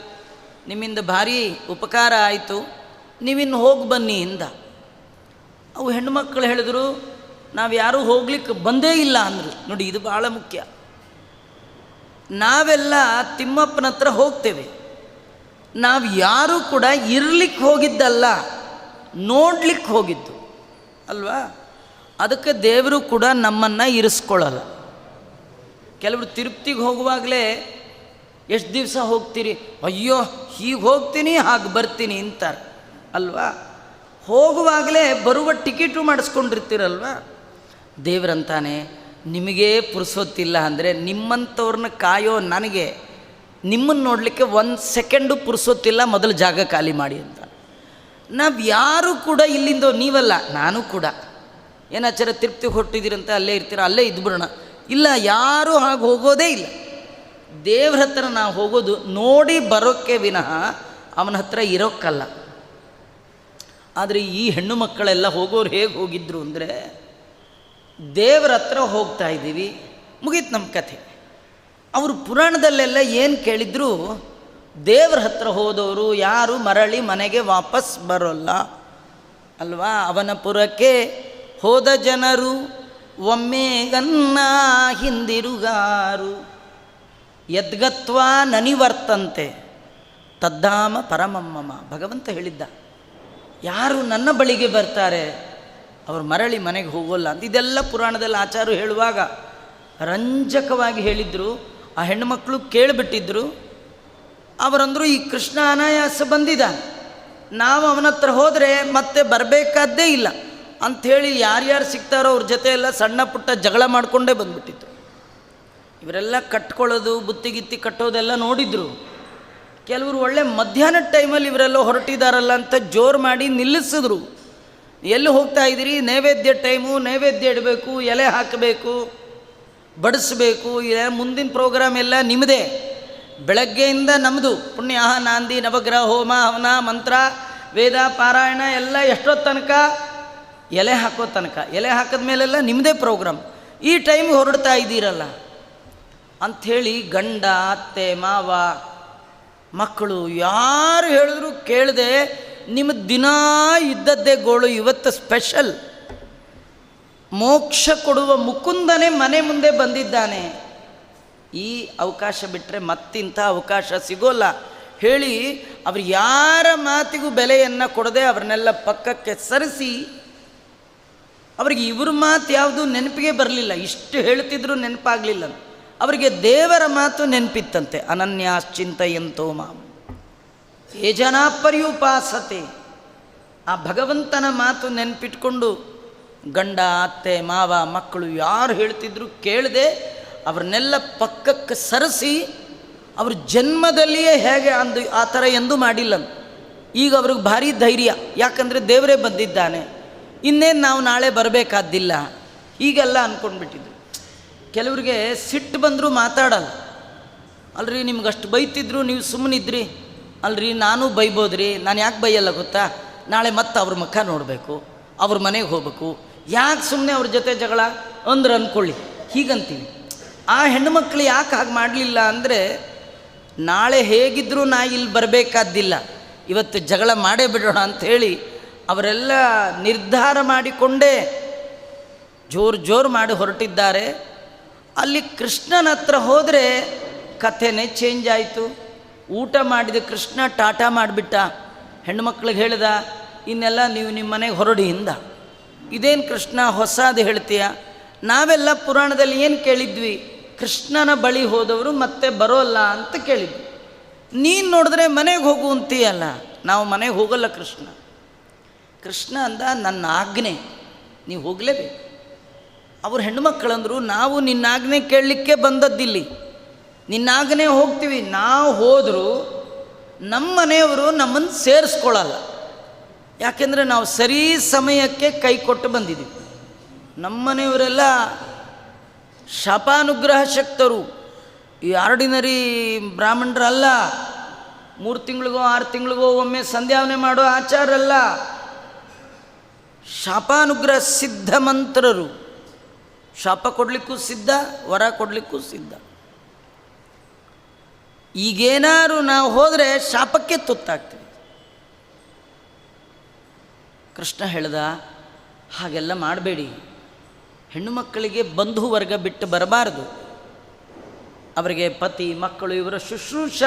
ನಿಮ್ಮಿಂದ ಭಾರಿ ಉಪಕಾರ ಆಯಿತು, ನೀವಿನ್ನು ಹೋಗಿ ಬನ್ನಿ ಇಂದ. ಅವು ಹೆಣ್ಣುಮಕ್ಕಳು ಹೇಳಿದ್ರು, ನಾವು ಯಾರೂ ಹೋಗ್ಲಿಕ್ಕೆ ಬಂದೇ ಇಲ್ಲ ಅಂದರು. ನೋಡಿ, ಇದು ಭಾಳ ಮುಖ್ಯ. ನಾವೆಲ್ಲ ತಿಮ್ಮಪ್ಪನ ಹತ್ರ ಹೋಗ್ತೇವೆ, ನಾವು ಯಾರೂ ಕೂಡ ಇರ್ಲಿಕ್ಕೆ ಹೋಗಿದ್ದಲ್ಲ, ನೋಡ್ಲಿಕ್ಕೆ ಹೋಗಿದ್ದು ಅಲ್ವಾ. ಅದಕ್ಕೆ ದೇವರು ಕೂಡ ನಮ್ಮನ್ನು ಇರಿಸ್ಕೊಳ್ಳಲ್ಲ. ಕೆಲವರು ತಿರುಪ್ತಿಗೆ ಹೋಗುವಾಗಲೇ ಎಷ್ಟು ದಿವಸ ಹೋಗ್ತೀರಿ? ಅಯ್ಯೋ, ಹೀಗೆ ಹೋಗ್ತೀನಿ ಹಾಗೆ ಬರ್ತೀನಿ ಅಂತಾರೆ ಅಲ್ವಾ. ಹೋಗುವಾಗಲೇ ಬರುವ ಟಿಕೆಟು ಮಾಡಿಸ್ಕೊಂಡಿರ್ತೀರಲ್ವ. ದೇವರಂತಾನೆ, ನಿಮಗೇ ಪುರುಸೊತ್ತಿಲ್ಲ ಅಂದರೆ ನಿಮ್ಮಂಥವ್ರನ್ನ ಕಾಯೋ ನನಗೆ ನಿಮ್ಮನ್ನು ನೋಡಲಿಕ್ಕೆ 1 ಸೆಕೆಂಡು ಪುರುಸೊತ್ತಿಲ್ಲ, ಮೊದಲು ಜಾಗ ಖಾಲಿ ಮಾಡಿ ಅಂತ. ನಾವು ಯಾರೂ ಕೂಡ ಇಲ್ಲಿಂದ, ನೀವಲ್ಲ ನಾನು ಕೂಡ ಏನಾಚಾರ ತಿರುಪ್ತಿಗೆ ಹೊಟ್ಟಿದ್ದೀರಂತ ಅಲ್ಲೇ ಇರ್ತೀರ, ಅಲ್ಲೇ ಇದ್ಬಿಡೋಣ, ಇಲ್ಲ, ಯಾರೂ ಹಾಗೆ ಹೋಗೋದೇ ಇಲ್ಲ. ದೇವ್ರ ಹತ್ರ ನಾವು ಹೋಗೋದು ನೋಡಿ ಬರೋಕ್ಕೆ ವಿನಃ ಅವನ ಹತ್ರ ಇರೋಕ್ಕಲ್ಲ. ಆದರೆ ಈ ಹೆಣ್ಣು ಮಕ್ಕಳೆಲ್ಲ ಹೋಗೋರು ಹೇಗೆ ಹೋಗಿದ್ರು ಅಂದರೆ, ದೇವರ ಹತ್ರ ಹೋಗ್ತಾ ಇದ್ದೀವಿ, ಮುಗೀತು ನಮ್ಮ ಕಥೆ. ಅವರು ಪುರಾಣದಲ್ಲೆಲ್ಲ ಏನು ಕೇಳಿದ್ರು, ದೇವರ ಹತ್ರ ಹೋದವರು ಯಾರು ಮರಳಿ ಮನೆಗೆ ವಾಪಸ್ ಬರೋಲ್ಲ ಅಲ್ವಾ. ಅವನ ಪುರಕ್ಕೆ ಹೋದ ಜನರು ಒಮ್ಮೆಗನ್ನ ಹಿಂದಿರುಗಾರು, ಯದ್ಗತ್ವಾ ನನಿವರ್ತಂತೆ ತದ್ದಾಮ ಪರಮಮ್ಮಮ. ಭಗವಂತ ಹೇಳಿದ್ದ, ಯಾರು ನನ್ನ ಬಳಿಗೆ ಬರ್ತಾರೆ ಅವರು ಮರಳಿ ಮನೆಗೆ ಹೋಗೋಲ್ಲ ಅಂತ. ಇದೆಲ್ಲ ಪುರಾಣದಲ್ಲಿ ಆಚಾರ್ಯರು ಹೇಳುವಾಗ ರಂಜಕವಾಗಿ ಹೇಳಿದರು. ಆ ಹೆಣ್ಣುಮಕ್ಕಳು ಕೇಳಿಬಿಟ್ಟಿದ್ರು. ಅವರಂದರು, ಈ ಕೃಷ್ಣ ಅನಾಯಾಸ ಬಂದಿದ್ದ, ನಾವು ಅವನ ಹತ್ರ ಹೋದರೆ ಮತ್ತೆ ಬರಬೇಕಾದ್ದೇ ಇಲ್ಲ ಅಂಥೇಳಿ ಯಾರ್ಯಾರು ಸಿಗ್ತಾರೋ ಅವ್ರ ಜೊತೆ ಎಲ್ಲ ಸಣ್ಣ ಪುಟ್ಟ ಜಗಳ ಮಾಡಿಕೊಂಡೇ ಬಂದುಬಿಟ್ಟಿದ್ರು. ಇವರೆಲ್ಲ ಕಟ್ಕೊಳ್ಳೋದು, ಬುತ್ತಿಗಿತ್ತಿ ಕಟ್ಟೋದೆಲ್ಲ ನೋಡಿದ್ರು. ಕೆಲವರು ಒಳ್ಳೆ ಮಧ್ಯಾಹ್ನದ ಟೈಮಲ್ಲಿ ಇವರೆಲ್ಲ ಹೊರಟಿದ್ದಾರಲ್ಲ ಅಂತ ಜೋರು ಮಾಡಿ ನಿಲ್ಲಿಸಿದ್ರು. ಎಲ್ಲಿ ಹೋಗ್ತಾ ಇದ್ದೀರಿ? ನೈವೇದ್ಯ ಟೈಮು, ನೈವೇದ್ಯ ಇಡಬೇಕು, ಎಲೆ ಹಾಕಬೇಕು, ಬಡಿಸ್ಬೇಕು, ಮುಂದಿನ ಪ್ರೋಗ್ರಾಮ್ ಎಲ್ಲ ನಿಮ್ಮದೇ. ಬೆಳಗ್ಗೆಯಿಂದ ನಮ್ಮದು ಪುಣ್ಯಾಹ ನಾಂದಿ ನವಗ್ರಹ ಹೋಮ ಹವನ ಮಂತ್ರ ವೇದ ಪಾರಾಯಣ ಎಲ್ಲ ಎಷ್ಟೊತ್ತು ತನಕ? ಎಲೆ ಹಾಕೋ ತನಕ. ಎಲೆ ಹಾಕಿದ ಮೇಲೆಲ್ಲ ನಿಮ್ಮದೇ ಪ್ರೋಗ್ರಾಮ್. ಈ ಟೈಮ್ಗೆ ಹೊರಡ್ತಾ ಇದ್ದೀರಲ್ಲ ಅಂಥೇಳಿ ಗಂಡ, ಅತ್ತೆ, ಮಾವ, ಮಕ್ಕಳು ಯಾರು ಹೇಳಿದ್ರು ಕೇಳದೆ, ನಿಮ್ಮ ದಿನ ಇದ್ದದ್ದೇ ಗೋಳು, ಇವತ್ತು ಸ್ಪೆಷಲ್. ಮೋಕ್ಷ ಕೊಡುವ ಮುಕುಂದನೇ ಮನೆ ಮುಂದೆ ಬಂದಿದ್ದಾನೆ. ಈ ಅವಕಾಶ ಬಿಟ್ಟರೆ ಮತ್ತಿಂಥ ಅವಕಾಶ ಸಿಗೋಲ್ಲ ಹೇಳಿ ಅವರು ಯಾರ ಮಾತಿಗೂ ಬೆಲೆಯನ್ನು ಕೊಡದೆ ಅವ್ರನ್ನೆಲ್ಲ ಪಕ್ಕಕ್ಕೆ ಸರಿಸಿ, ಅವರಿಗೆ ಇವ್ರ ಮಾತು ಯಾವುದು ನೆನಪಿಗೆ ಬರಲಿಲ್ಲ. ಇಷ್ಟು ಹೇಳ್ತಿದ್ರು ನೆನಪಾಗಲಿಲ್ಲ. ಅವರಿಗೆ ದೇವರ ಮಾತು ನೆನಪಿತ್ತಂತೆ. ಅನನ್ಯಾಶ್ಚಿಂತಯಂತೋ ಮಾಂ ಯೇ ಜನಾ ಪರ್ಯುಪಾಸತೆ. ಆ ಭಗವಂತನ ಮಾತು ನೆನಪಿಟ್ಕೊಂಡು ಗಂಡ, ಅತ್ತೆ, ಮಾವ, ಮಕ್ಕಳು ಯಾರು ಹೇಳ್ತಿದ್ರು ಕೇಳದೆ ಅವ್ರನ್ನೆಲ್ಲ ಪಕ್ಕಕ್ಕೆ ಸರಿಸಿ, ಅವ್ರ ಜನ್ಮದಲ್ಲಿಯೇ ಹೇಗೆ ಅಂದು ಆ ಥರ ಎಂದೂ ಮಾಡಿಲ್ಲ. ಈಗ ಅವ್ರಿಗೆ ಭಾರಿ ಧೈರ್ಯ, ಯಾಕಂದರೆ ದೇವರೇ ಬಂದಿದ್ದಾನೆ, ಇನ್ನೇನು ನಾವು ನಾಳೆ ಬರಬೇಕಾದ್ದಿಲ್ಲ, ಹೀಗೆಲ್ಲ ಅಂದ್ಕೊಂಡ್ಬಿಟ್ಟಿದ್ರು. ಕೆಲವ್ರಿಗೆ ಸಿಟ್ಟು ಬಂದರೂ ಮಾತಾಡಲ್ಲ. ಅಲ್ರಿ ನಿಮ್ಗಷ್ಟು ಬೈತಿದ್ರು, ನೀವು ಸುಮ್ಮನಿದ್ರಿ ಅಲ್ರಿ, ನಾನು ಬೈಬೋದ್ರಿ, ನಾನು ಯಾಕೆ ಬೈಯಲ್ಲ ಗೊತ್ತಾ? ನಾಳೆ ಮತ್ತೆ ಅವ್ರ ಮುಖ ನೋಡಬೇಕು, ಅವ್ರ ಮನೆಗೆ ಹೋಗ್ಬೇಕು, ಯಾಕೆ ಸುಮ್ಮನೆ ಅವ್ರ ಜೊತೆ ಜಗಳ ಅಂದ್ರೆ ಅಂದ್ಕೊಳ್ಳಿ, ಹೀಗಂತೀವಿ. ಆ ಹೆಣ್ಣುಮಕ್ಕಳು ಯಾಕೆ ಹಾಗೆ ಮಾಡಲಿಲ್ಲ ಅಂದರೆ, ನಾಳೆ ಹೇಗಿದ್ದರೂ ನಾ ಇಲ್ಲಿ ಬರಬೇಕಾದ್ದಿಲ್ಲ, ಇವತ್ತು ಜಗಳ ಮಾಡೇ ಬಿಡೋಣ ಅಂಥೇಳಿ ಅವರೆಲ್ಲ ನಿರ್ಧಾರ ಮಾಡಿಕೊಂಡೇ ಜೋರು ಮಾಡಿ ಹೊರಟಿದ್ದಾರೆ. ಅಲ್ಲಿ ಕೃಷ್ಣನ ಹತ್ರ ಹೋದರೆ ಕಥೆನೇ ಚೇಂಜ್ ಆಯಿತು. ಊಟ ಮಾಡಿದ ಕೃಷ್ಣ ಟಾಟಾ ಮಾಡಿಬಿಟ್ಟ. ಹೆಣ್ಣುಮಕ್ಳಿಗೆ ಹೇಳ್ದ, ಇನ್ನೆಲ್ಲ ನೀವು ನಿಮ್ಮ ಮನೆಗೆ ಹೊರಡಿ ಹಿಂದ. ಇದೇನು ಕೃಷ್ಣ ಹೊಸದು ಹೇಳ್ತೀಯ? ನಾವೆಲ್ಲ ಪುರಾಣದಲ್ಲಿ ಏನು ಕೇಳಿದ್ವಿ? ಕೃಷ್ಣನ ಬಳಿ ಹೋದವರು ಮತ್ತೆ ಬರೋಲ್ಲ ಅಂತ ಕೇಳಿದ್ವಿ. ನೀನು ನೋಡಿದ್ರೆ ಮನೆಗೆ ಹೋಗು ಅಂತೀಯಲ್ಲ. ನಾವು ಮನೆಗೆ ಹೋಗಲ್ಲ. ಕೃಷ್ಣ ಅಂದ, ನನ್ನ ಆಜ್ಞೆ ನೀವು ಹೋಗಲೇಬೇಕು. ಅವ್ರ ಹೆಣ್ಣುಮಕ್ಕಳಂದರು, ನಾವು ನಿನ್ನ ಆಜ್ಞೆ ಕೇಳಲಿಕ್ಕೆ ಬಂದದ್ದಿಲ್ಲಿ, ನಿನ್ನ ಆಜ್ಞೆ ಹೋಗ್ತೀವಿ. ನಾವು ಹೋದರೂ ನಮ್ಮ ಮನೆಯವರು ನಮ್ಮನ್ನು ಸೇರಿಸ್ಕೊಳ್ಳಲ್ಲ. ಯಾಕೆಂದರೆ ನಾವು ಸರಿ ಸಮಯಕ್ಕೆ ಕೈ ಕೊಟ್ಟು ಬಂದಿದ್ದೀವಿ. ನಮ್ಮ ಮನೆಯವರೆಲ್ಲ ಶಾಪಾನುಗ್ರಹ ಶಕ್ತರು, ಈ ಆರ್ಡಿನರಿ ಬ್ರಾಹ್ಮಣರಲ್ಲ. 3 ತಿಂಗಳಿಗೋ 6 ತಿಂಗಳಿಗೋ ಒಮ್ಮೆ ಸಂಧ್ಯಾವನೆ ಮಾಡೋ ಆಚಾರಲ್ಲ. ಶಾಪಾನುಗ್ರಹ ಸಿದ್ಧ ಮಂತ್ರರು. ಶಾಪ ಕೊಡಲಿಕ್ಕೂ ಸಿದ್ಧ, ವರ ಕೊಡಲಿಕ್ಕೂ ಸಿದ್ಧ. ಈಗೇನಾರು ನಾವು ಹೋದರೆ ಶಾಪಕ್ಕೆ ತುತ್ತಾಗ್ತೀವಿ. ಕೃಷ್ಣ ಹೇಳ್ದ, ಹಾಗೆಲ್ಲ ಮಾಡಬೇಡಿ. ಹೆಣ್ಣು ಮಕ್ಕಳಿಗೆ ಬಂಧು ವರ್ಗ ಬಿಟ್ಟು ಬರಬಾರದು. ಅವರಿಗೆ ಪತಿ ಮಕ್ಕಳು ಇವರ ಶುಶ್ರೂಷ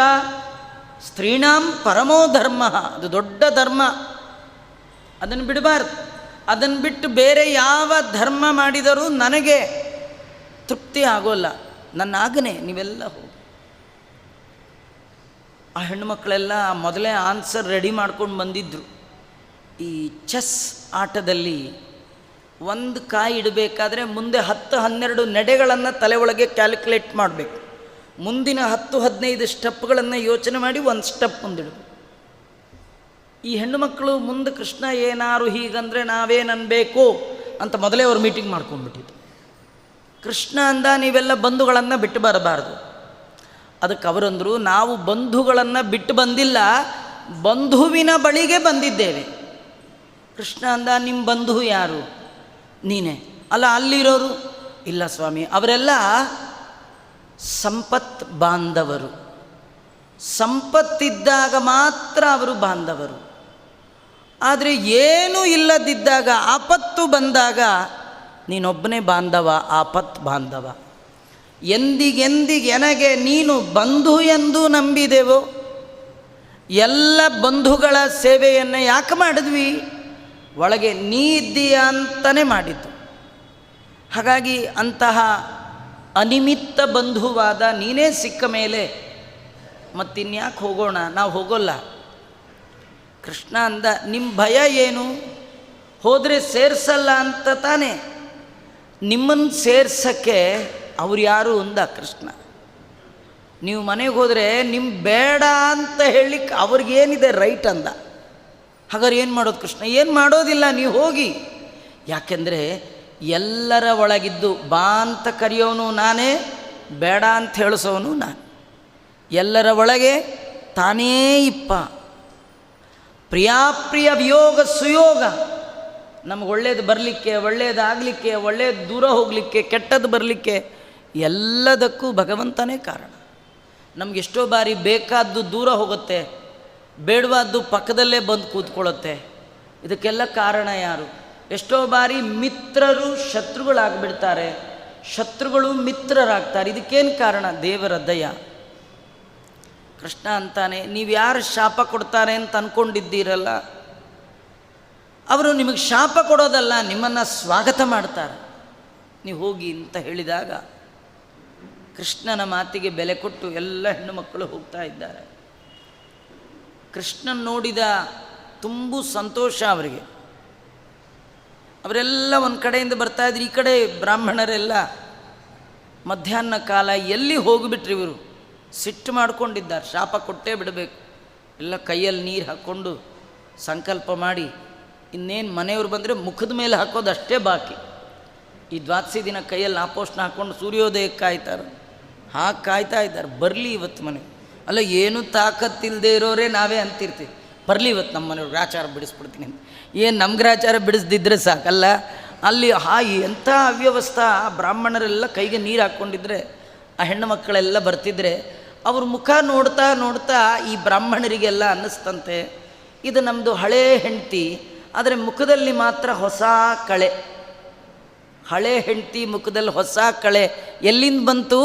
ಸ್ತ್ರೀಣಾಂ ಪರಮೋ ಧರ್ಮ, ಅದು ದೊಡ್ಡ ಧರ್ಮ. ಅದನ್ನು ಬಿಡಬಾರ್ದು. ಅದನ್ನು ಬಿಟ್ಟು ಬೇರೆ ಯಾವ ಧರ್ಮ ಮಾಡಿದರೂ ನನಗೆ ತೃಪ್ತಿ ಆಗೋಲ್ಲ. ನನ್ನ ಆಜ್ಞೆ ನೀವೆಲ್ಲ ಹೋಗಿ. ಆ ಹೆಣ್ಣುಮಕ್ಕಳೆಲ್ಲ ಮೊದಲೇ ಆನ್ಸರ್ ರೆಡಿ ಮಾಡ್ಕೊಂಡು ಬಂದಿದ್ದರು. ಈ ಚೆಸ್ ಆಟದಲ್ಲಿ ಒಂದು ಕಾಯಿ ಇಡಬೇಕಾದ್ರೆ ಮುಂದೆ 10-12 ನಡೆಗಳನ್ನು ತಲೆ ಒಳಗೆ ಕ್ಯಾಲ್ಕುಲೇಟ್ ಮಾಡಬೇಕು. ಮುಂದಿನ 10-15 ಸ್ಟೆಪ್ಗಳನ್ನು ಯೋಚನೆ ಮಾಡಿ ಒಂದು ಸ್ಟೆಪ್ ಮುಂದಿಡಬೇಕು. ಈ ಹೆಣ್ಣುಮಕ್ಕಳು ಮುಂದೆ ಕೃಷ್ಣ ಏನಾರು ಹೀಗಂದರೆ ನಾವೇನನ್ಬೇಕು ಅಂತ ಮೊದಲೇ ಅವ್ರು ಮೀಟಿಂಗ್ ಮಾಡ್ಕೊಂಡ್ಬಿಟ್ಟಿದ್ರು. ಕೃಷ್ಣ ಅಂದ, ನೀವೆಲ್ಲ ಬಂಧುಗಳನ್ನು ಬಿಟ್ಟು ಬರಬಾರ್ದು. ಅದಕ್ಕೆ ಅವರಂದರು, ನಾವು ಬಂಧುಗಳನ್ನು ಬಿಟ್ಟು ಬಂದಿಲ್ಲ, ಬಂಧುವಿನ ಬಳಿಗೆ ಬಂದಿದ್ದೇವೆ. ಕೃಷ್ಣ ಅಂದ, ನಿಮ್ಮ ಬಂಧು ಯಾರು? ನೀನೇ. ಅಲ್ಲ, ಅಲ್ಲಿರೋರು? ಇಲ್ಲ ಸ್ವಾಮಿ, ಅವರೆಲ್ಲ ಸಂಪತ್ ಬಾಂಧವರು. ಸಂಪತ್ತಿದ್ದಾಗ ಮಾತ್ರ ಅವರು ಬಾಂಧವರು. ಆದರೆ ಏನೂ ಇಲ್ಲದಿದ್ದಾಗ, ಆಪತ್ತು ಬಂದಾಗ ನೀನೊಬ್ಬನೇ ಬಾಂಧವ, ಆಪತ್ ಬಾಂಧವ. ಎಂದಿಗೆಂದಿಗೆನಗೆ ನೀನು ಬಂಧು ಎಂದು ನಂಬಿದೆವೋ. ಎಲ್ಲ ಬಂಧುಗಳ ಸೇವೆಯನ್ನು ಯಾಕೆ ಮಾಡಿದ್ವಿ? ಒಳಗೆ ನೀ ಇದ್ದೀಯ ಅಂತಲೇ ಮಾಡಿದ್ದು. ಹಾಗಾಗಿ ಅಂತಹ ಅನಿಮಿತ್ತ ಬಂಧುವಾದ ನೀನೇ ಸಿಕ್ಕ ಮೇಲೆ ಮತ್ತಿನ್ಯಾಕೆ ಹೋಗೋಣ? ನಾವು ಹೋಗೋಲ್ಲ. ಕೃಷ್ಣ ಅಂದ, ನಿಮ್ಮ ಭಯ ಏನು? ಹೋದರೆ ಸೇರಿಸಲ್ಲ ಅಂತ ತಾನೇ. ನಿಮ್ಮನ್ನು ಸೇರ್ಸೋಕ್ಕೆ ಅವ್ರು ಯಾರು ಅಂದ ಕೃಷ್ಣ. ನೀವು ಮನೆಗೆ ಹೋದರೆ ನಿಮ್ಮ ಬೇಡ ಅಂತ ಹೇಳಲಿಕ್ಕೆ ಅವ್ರಿಗೇನಿದೆ ರೈಟ್ ಅಂದ. ಹಾಗಾದ್ರೆ ಏನು ಮಾಡೋದು ಕೃಷ್ಣ? ಏನು ಮಾಡೋದಿಲ್ಲ, ನೀವು ಹೋಗಿ. ಯಾಕೆಂದರೆ ಎಲ್ಲರ ಒಳಗಿದ್ದು ಬಾ ಅಂತ ಕರೆಯೋನು ನಾನೇ, ಬೇಡ ಅಂತ ಹೇಳಿಸೋನು ನಾನು. ಎಲ್ಲರ ಒಳಗೆ ತಾನೇ ಇಪ್ಪ. ಪ್ರಿಯಾಪ್ರಿಯ ವಿಯೋಗ ಸುಯೋಗ. ನಮಗೆ ಒಳ್ಳೇದು ಬರಲಿಕ್ಕೆ, ಒಳ್ಳೇದಾಗಲಿಕ್ಕೆ, ಒಳ್ಳೇದು ದೂರ ಹೋಗಲಿಕ್ಕೆ, ಕೆಟ್ಟದ್ದು ಬರಲಿಕ್ಕೆ ಎಲ್ಲದಕ್ಕೂ ಭಗವಂತನೇ ಕಾರಣ. ನಮಗೆಷ್ಟೋ ಬಾರಿ ಬೇಕಾದ್ದು ದೂರ ಹೋಗುತ್ತೆ, ಬೇಡವಾದ್ದು ಪಕ್ಕದಲ್ಲೇ ಬಂದು ಕೂತ್ಕೊಳ್ಳುತ್ತೆ. ಇದಕ್ಕೆಲ್ಲ ಕಾರಣ ಯಾರು? ಎಷ್ಟೋ ಬಾರಿ ಮಿತ್ರರು ಶತ್ರುಗಳಾಗ್ಬಿಡ್ತಾರೆ, ಶತ್ರುಗಳು ಮಿತ್ರರಾಗ್ತಾರೆ. ಇದಕ್ಕೇನು ಕಾರಣ? ದೇವರ ದಯ. ಕೃಷ್ಣ ಅಂತಾನೆ, ನೀವು ಯಾರು ಶಾಪ ಕೊಡ್ತಾರೆ ಅಂತ ಅಂದ್ಕೊಂಡಿದ್ದೀರಲ್ಲ, ಅವರು ನಿಮಗೆ ಶಾಪ ಕೊಡೋದಲ್ಲ, ನಿಮ್ಮನ್ನು ಸ್ವಾಗತ ಮಾಡ್ತಾರೆ. ನೀವು ಹೋಗಿ ಅಂತ ಹೇಳಿದಾಗ ಕೃಷ್ಣನ ಮಾತಿಗೆ ಬೆಲೆ ಕೊಟ್ಟು ಎಲ್ಲ ಹೆಣ್ಣು ಮಕ್ಕಳು ಹೋಗ್ತಾ ಇದ್ದಾರೆ. ಕೃಷ್ಣನ್ ನೋಡಿದ ತುಂಬು ಸಂತೋಷ ಅವರಿಗೆ. ಅವರೆಲ್ಲ ಒಂದು ಕಡೆಯಿಂದ ಬರ್ತಾಯಿದ್ರು. ಈ ಕಡೆ ಬ್ರಾಹ್ಮಣರೆಲ್ಲ ಮಧ್ಯಾಹ್ನ ಕಾಲ ಎಲ್ಲಿ ಹೋಗಿಬಿಟ್ರಿ ಇವರು? ಸಿಟ್ಟು ಮಾಡ್ಕೊಂಡಿದ್ದಾರೆ, ಶಾಪ ಕೊಟ್ಟೇ ಬಿಡಬೇಕು. ಎಲ್ಲ ಕೈಯಲ್ಲಿ ನೀರು ಹಾಕ್ಕೊಂಡು ಸಂಕಲ್ಪ ಮಾಡಿ, ಇನ್ನೇನು ಮನೆಯವರು ಬಂದರೆ ಮುಖದ ಮೇಲೆ ಹಾಕೋದು ಅಷ್ಟೇ ಬಾಕಿ. ಈ ದ್ವಾದಶಿ ದಿನ ಕೈಯಲ್ಲಿ ಆಪೋಷಣ ಹಾಕ್ಕೊಂಡು ಸೂರ್ಯೋದಯಕ್ಕೆ ಕಾಯ್ತಾರೆ. ಹಾಗೆ ಕಾಯ್ತಾ ಇದ್ದಾರೆ, ಬರಲಿ ಇವತ್ತು ಮನೆ. ಅಲ್ಲ, ಏನೂ ತಾಕತ್ತಿಲ್ಲದೆ ಇರೋರೇ ನಾವೇ ಅಂತಿರ್ತೀವಿ, ಬರಲಿ ಇವತ್ತು ನಮ್ಮ ಮನೆಯವ್ರು ಗ್ರಾಚಾರ ಬಿಡಿಸ್ಬಿಡ್ತೀನಿ ಅಂತ. ಏನು ನಮ್ಮ ಗ್ರಾಚಾರ ಬಿಡಿಸ್ದಿದ್ರೆ ಸಾಕಲ್ಲ, ಅಲ್ಲಿ ಎಂಥ ಅವ್ಯವಸ್ಥೆ. ಆ ಬ್ರಾಹ್ಮಣರೆಲ್ಲ ಕೈಗೆ ನೀರು ಹಾಕ್ಕೊಂಡಿದ್ರೆ, ಆ ಹೆಣ್ಣು ಮಕ್ಕಳೆಲ್ಲ ಬರ್ತಿದ್ರೆ ಅವ್ರ ಮುಖ ನೋಡ್ತಾ ನೋಡ್ತಾ ಈ ಬ್ರಾಹ್ಮಣರಿಗೆಲ್ಲ ಅನ್ನಿಸ್ತಂತೆ, ಇದು ನಮ್ಮದು ಹಳೇ ಹೆಂಡತಿ, ಆದರೆ ಮುಖದಲ್ಲಿ ಮಾತ್ರ ಹೊಸ ಕಳೆ. ಹಳೆ ಹೆಂಡತಿ ಮುಖದಲ್ಲಿ ಹೊಸ ಕಳೆ ಎಲ್ಲಿಂದ ಬಂತು?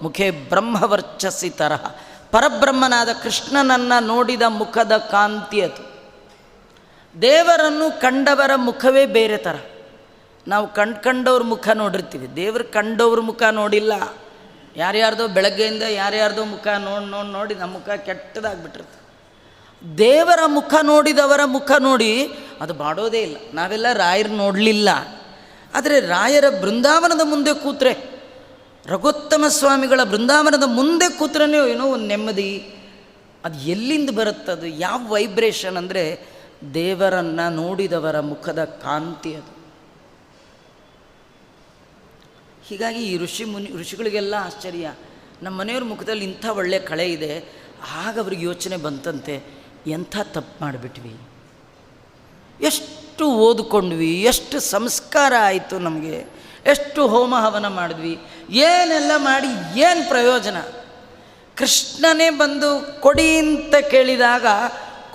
ಮುಖೇ ಬ್ರಹ್ಮವರ್ಚಸ್ಸಿ ತರಹ. ಪರಬ್ರಹ್ಮನಾದ ಕೃಷ್ಣನನ್ನು ನೋಡಿದ ಮುಖದ ಕಾಂತಿ ಅದು. ದೇವರನ್ನು ಕಂಡವರ ಮುಖವೇ ಬೇರೆ ಥರ. ನಾವು ಕಂಡವ್ರ ಮುಖ ನೋಡಿರ್ತೀವಿ, ದೇವರು ಕಂಡವ್ರ ಮುಖ ನೋಡಿಲ್ಲ. ಯಾರ್ಯಾರ್ದೋ ಬೆಳಗ್ಗೆಯಿಂದ ಯಾರ್ಯಾರ್ದೋ ಮುಖ ನೋಡಿ ನಮ್ಮ ಮುಖ ಕೆಟ್ಟದಾಗ್ಬಿಟ್ಟಿರುತ್ತೆ. ದೇವರ ಮುಖ ನೋಡಿದವರ ಮುಖ ನೋಡಿ ಅದು ಬಾಡೋದೇ ಇಲ್ಲ. ನಾವೆಲ್ಲ ರಾಯರು ನೋಡಲಿಲ್ಲ, ಆದರೆ ರಾಯರ ಬೃಂದಾವನದ ಮುಂದೆ ಕೂತ್ರೆ, ರಘುತ್ತಮ ಸ್ವಾಮಿಗಳ ಬೃಂದಾವನದ ಮುಂದೆ ಕೂತ್ರೆ ಏನೋ ಒಂದು ನೆಮ್ಮದಿ. ಅದು ಎಲ್ಲಿಂದ ಬರುತ್ತದು? ಯಾವ ವೈಬ್ರೇಷನ್ ಅಂದರೆ ದೇವರನ್ನು ನೋಡಿದವರ ಮುಖದ ಕಾಂತಿ ಅದು. ಹೀಗಾಗಿ ಈ ಋಷಿಗಳಿಗೆಲ್ಲ ಆಶ್ಚರ್ಯ. ನಮ್ಮ ಮನೆಯವ್ರ ಮುಖದಲ್ಲಿ ಇಂಥ ಒಳ್ಳೆ ಕಳೆ ಇದೆ. ಆಗ ಅವ್ರಿಗೆ ಯೋಚನೆ ಬಂತಂತೆ, ಎಂಥ ತಪ್ಪು ಮಾಡಿಬಿಟ್ವಿ, ಎಷ್ಟು ಓದಿಕೊಂಡ್ವಿ, ಎಷ್ಟು ಸಂಸ್ಕಾರ ಆಯಿತು ನಮಗೆ, ಎಷ್ಟು ಹೋಮ ಹವನ ಮಾಡಿದ್ವಿ, ಏನೆಲ್ಲ ಮಾಡಿ ಏನು ಪ್ರಯೋಜನ? ಕೃಷ್ಣನೇ ಬಂದು ಕೊಡಿ ಅಂತ ಕೇಳಿದಾಗ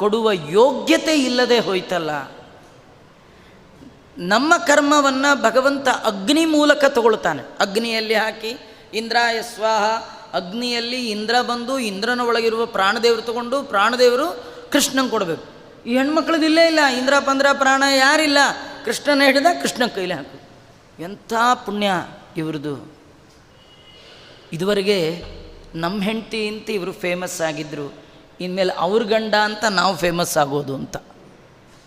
ಕೊಡುವ ಯೋಗ್ಯತೆ ಇಲ್ಲದೆ ಹೋಯ್ತಲ್ಲ. ನಮ್ಮ ಕರ್ಮವನ್ನು ಭಗವಂತ ಅಗ್ನಿ ಮೂಲಕ ತಗೊಳ್ತಾನೆ. ಅಗ್ನಿಯಲ್ಲಿ ಹಾಕಿ ಇಂದ್ರಾಯ ಸ್ವಾಹ, ಅಗ್ನಿಯಲ್ಲಿ ಇಂದ್ರ ಬಂದು ಇಂದ್ರನ ಒಳಗಿರುವ ಪ್ರಾಣದೇವರು ತಗೊಂಡು ಪ್ರಾಣದೇವರು ಕೃಷ್ಣಂಗೆ ಕೊಡಬೇಕು. ಈ ಹೆಣ್ಮಕ್ಳದ್ದು ಇಲ್ಲೇ ಇಲ್ಲ, ಇಂದ್ರ ಪಂದ್ರ ಪ್ರಾಣ ಯಾರಿಲ್ಲ, ಕೃಷ್ಣನ ಹಿಡಿದ ಕೃಷ್ಣನ ಕೈಲಿ ಹಾಕು. ಎಂಥ ಪುಣ್ಯ ಇವ್ರದ್ದು. ಇದುವರೆಗೆ ನಮ್ಮ ಹೆಂಡತಿ ಅಂತ ಇವರು ಫೇಮಸ್ ಆಗಿದ್ದರು, ಇನ್ಮೇಲೆ ಅವ್ರ ಗಂಡ ಅಂತ ನಾವು ಫೇಮಸ್ ಆಗೋದು ಅಂತ.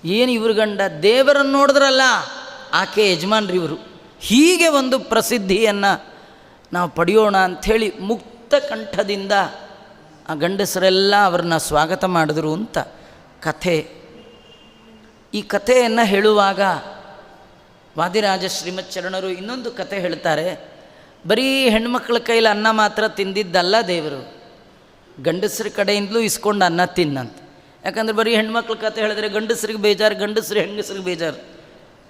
ಏನು ಇವ್ರ ಗಂಡ? ದೇವರನ್ನು ನೋಡಿದ್ರಲ್ಲ, ಆಕೆ ಯಜಮಾನ್ರಿ ಇವರು. ಹೀಗೆ ಒಂದು ಪ್ರಸಿದ್ಧಿಯನ್ನು ನಾವು ಪಡೆಯೋಣ ಅಂಥೇಳಿ ಮುಕ್ತ ಕಂಠದಿಂದ ಆ ಗಂಡಸರೆಲ್ಲ ಅವ್ರನ್ನ ಸ್ವಾಗತ ಮಾಡಿದ್ರು ಅಂತ ಕಥೆ. ಈ ಕಥೆಯನ್ನು ಹೇಳುವಾಗ ವಾದಿರಾಜ ಶ್ರೀಮಚ್ಚರಣರು ಇನ್ನೊಂದು ಕಥೆ ಹೇಳ್ತಾರೆ. ಬರೀ ಹೆಣ್ಮಕ್ಳ ಕೈಲಿ ಅನ್ನ ಮಾತ್ರ ತಿಂದಿದ್ದಲ್ಲ ದೇವರು, ಗಂಡಸರ ಕಡೆಯಿಂದಲೂ ಇಸ್ಕೊಂಡು ಅನ್ನ ತಿನ್ನಂತ. ಯಾಕಂದರೆ ಬರೀ ಹೆಣ್ಮಕ್ಳ ಕಥೆ ಹೇಳಿದ್ರೆ ಗಂಡಸ್ರಿಗೆ ಬೇಜಾರು, ಹೆಂಗಸ್ರಿಗೆ ಬೇಜಾರು.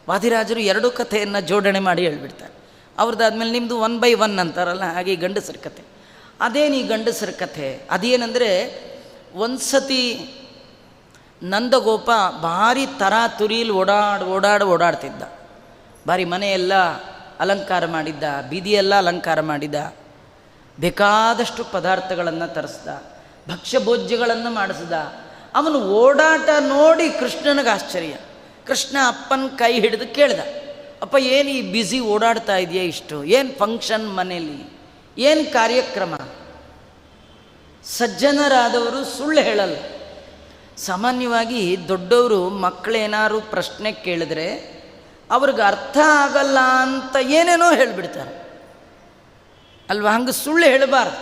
ವಾದಿರಾಜರು ಎರಡೂ ಕಥೆಯನ್ನು ಜೋಡಣೆ ಮಾಡಿ ಹೇಳ್ಬಿಡ್ತಾರೆ. ಅವ್ರದ್ದಾದ್ಮೇಲೆ ನಿಮ್ಮದು 1 by 1 ಅಂತಾರಲ್ಲ, ಹಾಗೆ ಈ ಗಂಡಸರ ಕಥೆ. ಅದೇನು ಈ ಗಂಡಸರ ಕಥೆ? ಅದೇನೆಂದರೆ, ಒಂದು ಸತಿ ನಂದಗೋಪ ಭಾರಿ ತರಾತುರಿಲಿ ಓಡಾಡ್ತಿದ್ದ. ಭಾರಿ ಮನೆಯೆಲ್ಲ ಅಲಂಕಾರ ಮಾಡಿದ್ದ, ಬೀದಿಯೆಲ್ಲ ಅಲಂಕಾರ ಮಾಡಿದ್ದ, ಬೇಕಾದಷ್ಟು ಪದಾರ್ಥಗಳನ್ನು ತರಿಸ್ದ, ಭಕ್ಷ್ಯಭೋಜ್ಯಗಳನ್ನು ಮಾಡಿಸ್ದ. ಅವನು ಓಡಾಟ ನೋಡಿ ಕೃಷ್ಣನಿಗೆ ಆಶ್ಚರ್ಯ. ಕೃಷ್ಣ ಅಪ್ಪನ ಕೈ ಹಿಡಿದು ಕೇಳ್ದ, ಅಪ್ಪ ಏನು ಈ ಬ್ಯುಸಿ ಓಡಾಡ್ತಾ ಇದೆಯಾ ಇಷ್ಟು? ಏನು ಫಂಕ್ಷನ್ ಮನೇಲಿ, ಏನು ಕಾರ್ಯಕ್ರಮ? ಸಜ್ಜನರಾದವರು ಸುಳ್ಳು ಹೇಳಲ್ಲ. ಸಾಮಾನ್ಯವಾಗಿ ದೊಡ್ಡವರು ಮಕ್ಕಳೇನಾದ್ರು ಪ್ರಶ್ನೆ ಕೇಳಿದ್ರೆ ಅವ್ರಿಗೆ ಅರ್ಥ ಆಗಲ್ಲ ಅಂತ ಏನೇನೋ ಹೇಳಿಬಿಡ್ತಾರೆ ಅಲ್ವಾ? ಹಂಗೆ ಸುಳ್ಳು ಹೇಳಬಾರ್ದು.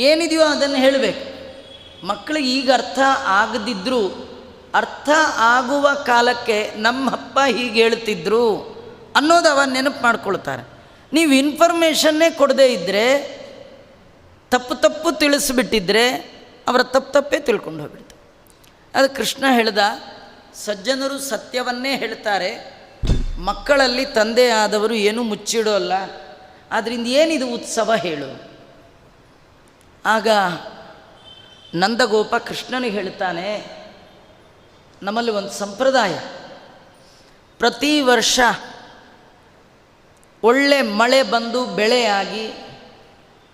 ಏನಿದೆಯೋ ಅದನ್ನು ಹೇಳಬೇಕು. ಮಕ್ಕಳಿಗೆ ಈಗ ಅರ್ಥ ಆಗದಿದ್ದರೂ ಅರ್ಥ ಆಗುವ ಕಾಲಕ್ಕೆ ನಮ್ಮಪ್ಪ ಹೀಗೆ ಹೇಳ್ತಿದ್ರು ಅನ್ನೋದು ಅವ ನೆನಪು ಮಾಡ್ಕೊಳ್ತಾರೆ. ನೀವು ಇನ್ಫಾರ್ಮೇಷನ್ನೇ ಕೊಡದೇ ಇದ್ದರೆ, ತಪ್ಪು ತಿಳಿಸ್ಬಿಟ್ಟಿದ್ರೆ ಅವರ ತಪ್ಪೇ ತಿಳ್ಕೊಂಡು ಹೋಗ್ಬಿಡ್ತಾರೆ. ಅದು ಕೃಷ್ಣ ಹೇಳ್ದ, ಸಜ್ಜನರು ಸತ್ಯವನ್ನೇ ಹೇಳ್ತಾರೆ, ಮಕ್ಕಳಲ್ಲಿ ತಂದೆ ಆದವರು ಏನೂ ಮುಚ್ಚಿಡೋಲ್ಲ, ಆದ್ದರಿಂದ ಏನಿದು ಉತ್ಸವ ಹೇಳು. ಆಗ ನಂದಗೋಪ ಕೃಷ್ಣನಿಗೆ ಹೇಳ್ತಾನೆ, ನಮ್ಮಲ್ಲಿ ಒಂದು ಸಂಪ್ರದಾಯ, ಪ್ರತಿ ವರ್ಷ ಒಳ್ಳೆ ಮಳೆ ಬಂದು ಬೆಳೆಯಾಗಿ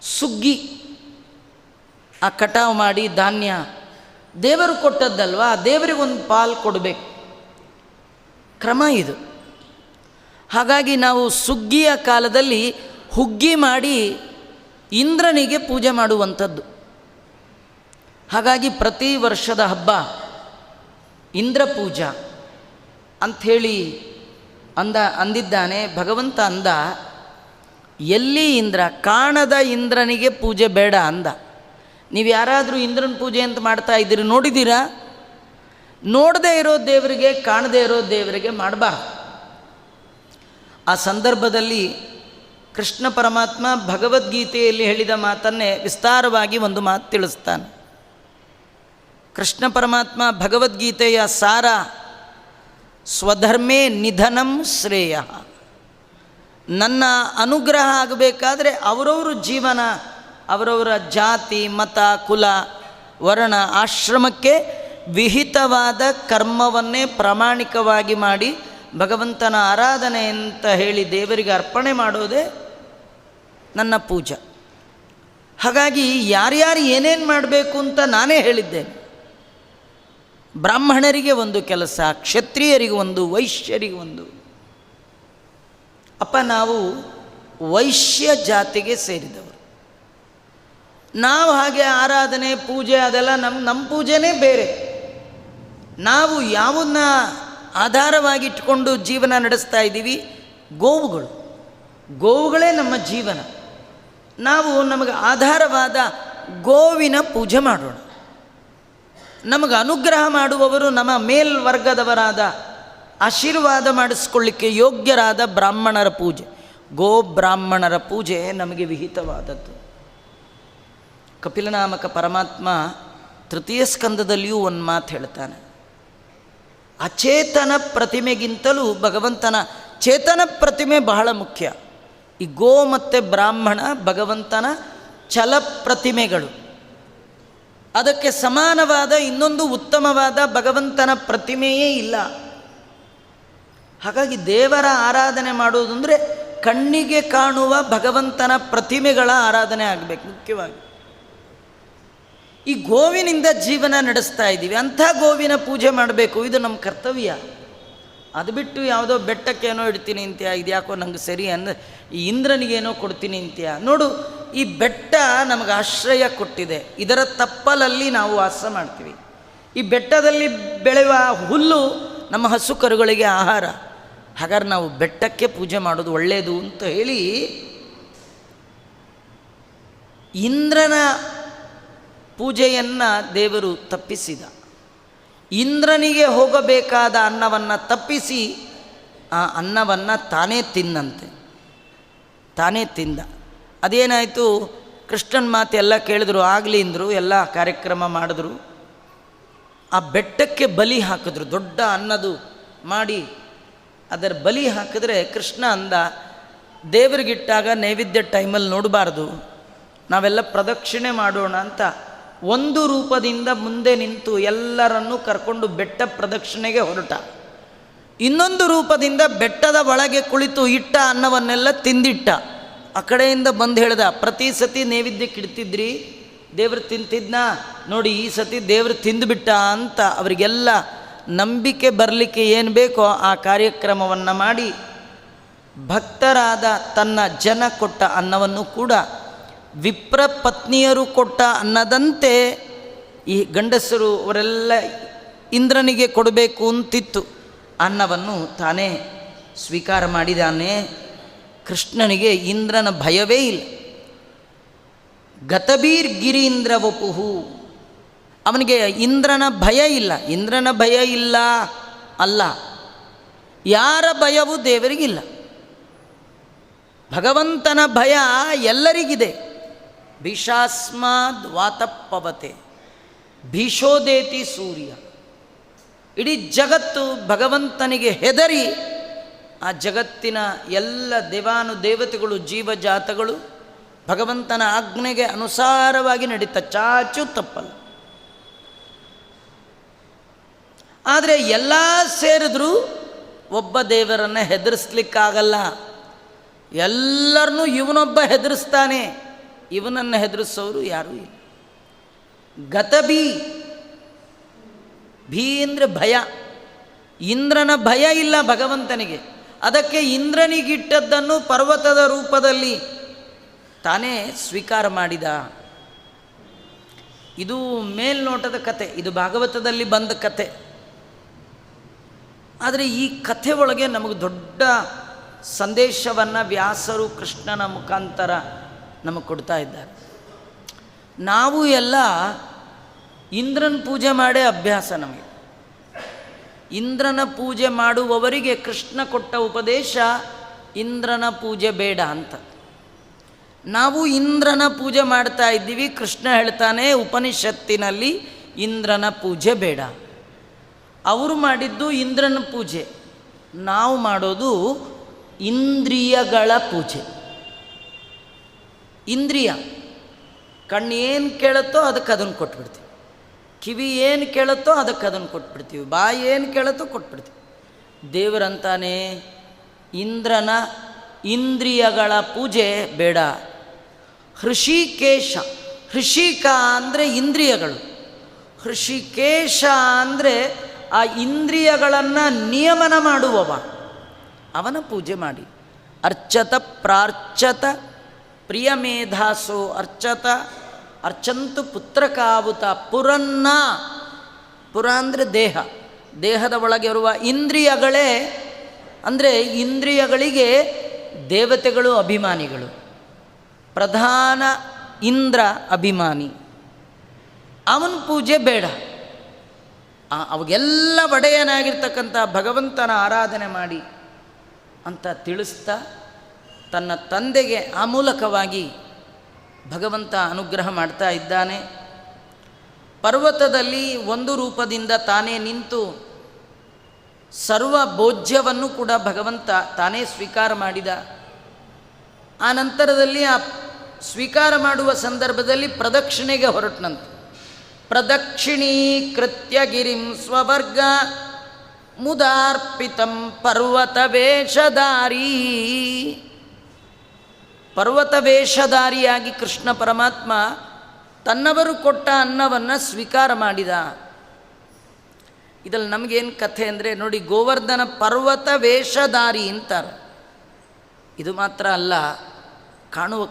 ಸುಗ್ಗಿ ಆ ಕಟಾವು ಮಾಡಿ ಧಾನ್ಯ ದೇವರು ಕೊಟ್ಟದ್ದಲ್ವಾ, ದೇವರಿಗೊಂದು ಪಾಲು ಕೊಡಬೇಕು, ಕ್ರಮ ಇದು. ಹಾಗಾಗಿ ನಾವು ಸುಗ್ಗಿಯ ಕಾಲದಲ್ಲಿ ಹುಗ್ಗಿ ಮಾಡಿ ಇಂದ್ರನಿಗೆ ಪೂಜೆ ಮಾಡುವಂಥದ್ದು. ಹಾಗಾಗಿ ಪ್ರತಿ ವರ್ಷದ ಹಬ್ಬ ಇಂದ್ರ ಪೂಜಾ ಅಂಥೇಳಿ ಅಂದಿದ್ದಾನೆ ಭಗವಂತ. ಅಂದ, ಎಲ್ಲಿ ಇಂದ್ರ? ಕಾಣದ ಇಂದ್ರನಿಗೆ ಪೂಜೆ ಬೇಡ ಅಂದ. ನೀವು ಯಾರಾದರೂ ಇಂದ್ರನ ಪೂಜೆ ಅಂತ ಮಾಡ್ತಾ ಇದ್ದೀರಿ, ನೋಡಿದ್ದೀರಾ? ನೋಡದೇ ಇರೋ ದೇವರಿಗೆ, ಕಾಣದೇ ಇರೋ ದೇವರಿಗೆ ಮಾಡಬಾರ್ದು. ಆ ಸಂದರ್ಭದಲ್ಲಿ ಕೃಷ್ಣ ಪರಮಾತ್ಮ ಭಗವದ್ಗೀತೆಯಲ್ಲಿ ಹೇಳಿದ ಮಾತನ್ನೇ ವಿಸ್ತಾರವಾಗಿ ಒಂದು ಮಾತು ತಿಳಿಸ್ತಾನೆ. ಕೃಷ್ಣ ಪರಮಾತ್ಮ ಭಗವದ್ಗೀತೆಯ ಸಾರ, ಸ್ವಧರ್ಮೇ ನಿಧನಂ ಶ್ರೇಯ. ನನ್ನ ಅನುಗ್ರಹ ಆಗಬೇಕಾದ್ರೆ ಅವರವರ ಜೀವನ, ಅವರವರ ಜಾತಿ, ಮತ, ಕುಲ, ವರ್ಣ, ಆಶ್ರಮಕ್ಕೆ ವಿಹಿತವಾದ ಕರ್ಮವನ್ನೇ ಪ್ರಾಮಾಣಿಕವಾಗಿ ಮಾಡಿ ಭಗವಂತನ ಆರಾಧನೆ ಅಂತ ಹೇಳಿ ದೇವರಿಗೆ ಅರ್ಪಣೆ ಮಾಡೋದೇ ನನ್ನ ಪೂಜೆ. ಹಾಗಾಗಿ ಯಾರ್ಯಾರು ಏನೇನು ಮಾಡಬೇಕು ಅಂತ ನಾನೇ ಹೇಳಿದ್ದೇನೆ. ಬ್ರಾಹ್ಮಣರಿಗೆ ಒಂದು ಕೆಲಸ, ಕ್ಷತ್ರಿಯರಿಗೆ ಒಂದು, ವೈಶ್ಯರಿಗೆ ಒಂದು. ಅಪ್ಪ, ನಾವು ವೈಶ್ಯ ಜಾತಿಗೆ ಸೇರಿದವರು. ನಾವು ಹಾಗೆ ಆರಾಧನೆ, ಪೂಜೆ ಅದೆಲ್ಲ ನಮ್ಮ ಪೂಜೆನೇ ಬೇರೆ. ನಾವು ಯಾವನ್ನ ಆಧಾರವಾಗಿಟ್ಕೊಂಡು ಜೀವನ ನಡೆಸ್ತಾ ಇದ್ದೀವಿ? ಗೋವುಗಳೇ ನಮ್ಮ ಜೀವನ. ನಾವು ನಮಗೆ ಆಧಾರವಾದ ಗೋವಿನ ಪೂಜೆ ಮಾಡೋಣ. ನಮಗೆ ಅನುಗ್ರಹ ಮಾಡುವವರು ನಮ್ಮ ಮೇಲ್ವರ್ಗದವರಾದ, ಆಶೀರ್ವಾದ ಮಾಡಿಸ್ಕೊಳ್ಳಿಕ್ಕೆ ಯೋಗ್ಯರಾದ ಬ್ರಾಹ್ಮಣರ ಪೂಜೆ, ಬ್ರಾಹ್ಮಣರ ಪೂಜೆ ನಮಗೆ ವಿಹಿತವಾದದ್ದು. ಕಪಿಲನಾಮಕ ಪರಮಾತ್ಮ ತೃತೀಯ ಸ್ಕಂದದಲ್ಲಿಯೂ ಒಂದು ಮಾತು ಹೇಳ್ತಾನೆ, ಅಚೇತನ ಪ್ರತಿಮೆಗಿಂತಲೂ ಭಗವಂತನ ಚೇತನ ಪ್ರತಿಮೆ ಬಹಳ ಮುಖ್ಯ. ಈ ಗೋ ಮತ್ತು ಬ್ರಾಹ್ಮಣ ಭಗವಂತನ ಛಲ ಪ್ರತಿಮೆಗಳು. ಅದಕ್ಕೆ ಸಮಾನವಾದ ಇನ್ನೊಂದು ಉತ್ತಮವಾದ ಭಗವಂತನ ಪ್ರತಿಮೆಯೇ ಇಲ್ಲ. ಹಾಗಾಗಿ ದೇವರ ಆರಾಧನೆ ಮಾಡುವುದು ಅಂದರೆ ಕಣ್ಣಿಗೆ ಕಾಣುವ ಭಗವಂತನ ಪ್ರತಿಮೆಗಳ ಆರಾಧನೆ ಆಗಬೇಕು ಮುಖ್ಯವಾಗಿ. ಈ ಗೋವಿನಿಂದ ಜೀವನ ನಡೆಸ್ತಾ ಇದ್ದೀವಿ, ಅಂಥ ಗೋವಿನ ಪೂಜೆ ಮಾಡಬೇಕು, ಇದು ನಮ್ಮ ಕರ್ತವ್ಯ. ಅದು ಬಿಟ್ಟು ಯಾವುದೋ ಬೆಟ್ಟಕ್ಕೇನೋ ಇಡ್ತೀನಿ ಅಂತ್ಯ, ಇದು ಯಾಕೋ ನಂಗೆ ಸರಿ ಅಂದರೆ ಈ ಇಂದ್ರನಿಗೇನೋ ಕೊಡ್ತೀನಿ ಅಂತ್ಯ. ನೋಡು, ಈ ಬೆಟ್ಟ ನಮಗೆ ಆಶ್ರಯ ಕೊಟ್ಟಿದೆ, ಇದರ ತಪ್ಪಲಲ್ಲಿ ನಾವು ವಾಸ ಮಾಡ್ತೀವಿ. ಈ ಬೆಟ್ಟದಲ್ಲಿ ಬೆಳೆಯುವ ಹುಲ್ಲು ನಮ್ಮ ಹಸು ಕರುಗಳಿಗೆ ಆಹಾರ. ಹಾಗಾದ್ರೆ ನಾವು ಬೆಟ್ಟಕ್ಕೆ ಪೂಜೆ ಮಾಡೋದು ಒಳ್ಳೆಯದು ಅಂತ ಹೇಳಿ ಇಂದ್ರನ ಪೂಜೆಯನ್ನು ದೇವರು ತಪ್ಪಿಸಿದ. ಇಂದ್ರನಿಗೆ ಹೋಗಬೇಕಾದ ಅನ್ನವನ್ನು ತಪ್ಪಿಸಿ ಆ ಅನ್ನವನ್ನು ತಾನೇ ತಿಂದ. ಅದೇನಾಯಿತು? ಕೃಷ್ಣನ ಮಾತು ಎಲ್ಲ ಕೇಳಿದ್ರು, ಆಗಲಿ ಅಂದರು, ಎಲ್ಲ ಕಾರ್ಯಕ್ರಮ ಮಾಡಿದ್ರು. ಆ ಬೆಟ್ಟಕ್ಕೆ ಬಲಿ ಹಾಕಿದ್ರು, ದೊಡ್ಡ ಅನ್ನದು ಮಾಡಿ ಅದರ ಬಲಿ ಹಾಕಿದ್ರೆ ಕೃಷ್ಣ ಅಂದ, ದೇವರಿಗಿಟ್ಟಾಗ ನೈವೇದ್ಯ ಟೈಮಲ್ಲಿ ನೋಡಬಾರ್ದು, ನಾವೆಲ್ಲ ಪ್ರದಕ್ಷಿಣೆ ಮಾಡೋಣ ಅಂತ ಒಂದು ರೂಪದಿಂದ ಮುಂದೆ ನಿಂತು ಎಲ್ಲರನ್ನೂ ಕರ್ಕೊಂಡು ಬೆಟ್ಟ ಪ್ರದಕ್ಷಿಣೆಗೆ ಹೊರಟ. ಇನ್ನೊಂದು ರೂಪದಿಂದ ಬೆಟ್ಟದ ಒಳಗೆ ಕುಳಿತು ಇಟ್ಟ ಅನ್ನವನ್ನೆಲ್ಲ ತಿಂದಿಟ್ಟ. ಆ ಕಡೆಯಿಂದ ಬಂದು ಹೇಳ್ದ, ಪ್ರತಿ ಸತಿ ನೈವೇದ್ಯಕ್ಕೆ ಇಡ್ತಿದ್ರಿ, ದೇವರು ತಿಂತಿದ್ನ ನೋಡಿ, ಈ ಸತಿ ದೇವರು ತಿಂದುಬಿಟ್ಟ ಅಂತ ಅವರಿಗೆಲ್ಲ ನಂಬಿಕೆ ಬರಲಿಕ್ಕೆ ಏನು ಬೇಕೋ ಆ ಕಾರ್ಯಕ್ರಮವನ್ನು ಮಾಡಿ ಭಕ್ತರಾದ ತನ್ನ ಜನ ಕೊಟ್ಟ ಅನ್ನವನ್ನು ಕೂಡ ವಿಪ್ರ ಪತ್ನಿಯರು ಕೊಟ್ಟ ಅನ್ನದಂತೆ ಈ ಗಂಡಸರು ಅವರೆಲ್ಲ ಇಂದ್ರನಿಗೆ ಕೊಡಬೇಕು ಅಂತಿತ್ತು. ಅನ್ನವನ್ನು ತಾನೇ ಸ್ವೀಕಾರ ಮಾಡಿದಾನೆ. ಕೃಷ್ಣನಿಗೆ ಇಂದ್ರನ ಭಯವೇ ಇಲ್ಲ. ಗತಬೀರ್ ಗಿರೀಂದ್ರ ವಪುಹು, ಅವನಿಗೆ ಇಂದ್ರನ ಭಯ ಇಲ್ಲ. ಇಂದ್ರನ ಭಯ ಇಲ್ಲ ಅಲ್ಲ, ಯಾರ ಭಯವೂ ದೇವರಿಗಿಲ್ಲ. ಭಗವಂತನ ಭಯ ಎಲ್ಲರಿಗಿದೆ. ಭೀಷಾಸ್ಮಾದ್ ವಾತಪ್ಪವತೆ ಭೀಷೋದೇತಿ ಸೂರ್ಯ. ಇಡೀ ಜಗತ್ತು ಭಗವಂತನಿಗೆ ಹೆದರಿ ಆ ಜಗತ್ತಿನ ಎಲ್ಲ ದೇವಾನುದೇವತೆಗಳು ಜೀವಜಾತಗಳು ಭಗವಂತನ ಆಜ್ಞೆಗೆ ಅನುಸಾರವಾಗಿ ನಡೀತಾ, ಚಾಚು ತಪ್ಪಲ್ಲ. ಆದರೆ ಎಲ್ಲ ಸೇರಿದ್ರೂ ಒಬ್ಬ ದೇವರನ್ನು ಹೆದರಿಸ್ಲಿಕ್ಕಾಗಲ್ಲ. ಎಲ್ಲರನ್ನೂ ಇವನೊಬ್ಬ ಹೆದರಿಸ್ತಾನೆ, ಇವನನ್ನು ಹೆದರಿಸೋರು ಯಾರೂ ಇಲ್ಲ. ಗತಬಿ, ಭೀ ಅಂದರೆ ಭಯ. ಇಂದ್ರನ ಭಯ ಇಲ್ಲ ಭಗವಂತನಿಗೆ. ಅದಕ್ಕೆ ಇಂದ್ರನಿಗಿಟ್ಟದ್ದನ್ನು ಪರ್ವತದ ರೂಪದಲ್ಲಿ ತಾನೇ ಸ್ವೀಕಾರ ಮಾಡಿದ. ಇದು ಮೇಲ್ನೋಟದ ಕತೆ, ಇದು ಭಾಗವತದಲ್ಲಿ ಬಂದ ಕತೆ. ಆದರೆ ಈ ಕಥೆ ಒಳಗೆ ನಮಗೆ ದೊಡ್ಡ ಸಂದೇಶವನ್ನು ವ್ಯಾಸರು ಕೃಷ್ಣನ ಮುಖಾಂತರ ನಮಗೆ ಕೊಡ್ತಾ ಇದ್ದಾರೆ. ನಾವು ಎಲ್ಲ ಇಂದ್ರನ ಪೂಜೆ ಮಾಡೇ ಅಭ್ಯಾಸ ನಮಗೆ. ಇಂದ್ರನ ಪೂಜೆ ಮಾಡುವವರಿಗೆ ಕೃಷ್ಣ ಕೊಟ್ಟ ಉಪದೇಶ ಇಂದ್ರನ ಪೂಜೆ ಬೇಡ ಅಂತ. ನಾವು ಇಂದ್ರನ ಪೂಜೆ ಮಾಡ್ತಾ ಇದ್ದೀವಿ. ಕೃಷ್ಣ ಹೇಳ್ತಾನೆ ಉಪನಿಷತ್ತಿನಲ್ಲಿ ಇಂದ್ರನ ಪೂಜೆ ಬೇಡ. ಅವರು ಮಾಡಿದ್ದು ಇಂದ್ರನ ಪೂಜೆ, ನಾವು ಮಾಡೋದು ಇಂದ್ರಿಯಗಳ ಪೂಜೆ. ಇಂದ್ರಿಯ, ಕಣ್ಣು ಏನು ಕೇಳುತ್ತೋ ಅದಕ್ಕೆ ಅದನ್ನು ಕೊಟ್ಬಿಡ್ತೀವಿ, ಕಿವಿ ಏನು ಕೇಳುತ್ತೋ ಅದಕ್ಕೆ ಅದನ್ನು ಕೊಟ್ಬಿಡ್ತೀವಿ, ಬಾಯಿ ಏನು ಕೇಳುತ್ತೋ ಕೊಟ್ಬಿಡ್ತೀವಿ. ದೇವರಂತಾನೆ ಇಂದ್ರನ ಇಂದ್ರಿಯಗಳ ಪೂಜೆ ಬೇಡ. ಹೃಷಿಕೇಶ, ಹೃಷಿಕ ಅಂದರೆ ಇಂದ್ರಿಯಗಳು, ಹೃಷಿಕೇಶ ಅಂದರೆ ಆ ಇಂದ್ರಿಯಗಳನ್ನು ನಿಯಮನ ಮಾಡುವವ, ಅವನ ಪೂಜೆ ಮಾಡಿ. ಅರ್ಚತ ಪ್ರಾರ್ಚತ ಪ್ರಿಯಮೇಧಾಸೋ ಅರ್ಚತ ಅರ್ಚಂತು ಪುತ್ರಕಾವುತ ಪುರನ್ನ. ಪುರ ಅಂದರೆ ದೇಹ, ದೇಹದ ಒಳಗೆ ಇರುವ ಇಂದ್ರಿಯಗಳೇ ಅಂದರೆ ಇಂದ್ರಿಯಗಳಿಗೆ ದೇವತೆಗಳು ಅಭಿಮಾನಿಗಳು. ಪ್ರಧಾನ ಇಂದ್ರ ಅಭಿಮಾನಿ, ಅವನ ಪೂಜೆ ಬೇಡ. ಅವಾಗೆಲ್ಲ ಒಡೆಯನಾಗಿರ್ತಕ್ಕಂಥ ಭಗವಂತನ ಆರಾಧನೆ ಮಾಡಿ ಅಂತ ತಿಳಿಸ್ತಾ ತನ್ನ ತಂದೆಗೆ ಆ ಮೂಲಕವಾಗಿ ಭಗವಂತ ಅನುಗ್ರಹ ಮಾಡ್ತಾ ಇದ್ದಾನೆ. ಪರ್ವತದಲ್ಲಿ ಒಂದು ರೂಪದಿಂದ ತಾನೇ ನಿಂತು ಸರ್ವ ಭೋಜ್ಯವನ್ನು ಕೂಡ ಭಗವಂತ ತಾನೇ ಸ್ವೀಕಾರ ಮಾಡಿದ. ಆ ನಂತರದಲ್ಲಿ ಆ ಸ್ವೀಕಾರ ಮಾಡುವ ಸಂದರ್ಭದಲ್ಲಿ ಪ್ರದಕ್ಷಿಣೆಗೆ ಹೊರಟನಂತೆ. ಪ್ರದಕ್ಷಿಣೀಕೃತ್ಯ ಗಿರಿಂ ಸ್ವವರ್ಗ ಮುದಾರ್ಪಿತಂ ಪರ್ವತ ವೇಷಧಾರಿ. ಪರ್ವತ ವೇಷಧಾರಿಯಾಗಿ ಕೃಷ್ಣ ಪರಮಾತ್ಮ ತನ್ನವರು ಕೊಟ್ಟ ಅನ್ನವನ್ನು ಸ್ವೀಕಾರ ಮಾಡಿದ. ಇದರಲ್ಲಿ ನಮಗೇನು ಕಥೆ ಅಂದರೆ ನೋಡಿ, ಗೋವರ್ಧನ ಪರ್ವತ ವೇಷಧಾರಿ ಅಂತಾರೆ. ಇದು ಮಾತ್ರ ಅಲ್ಲ,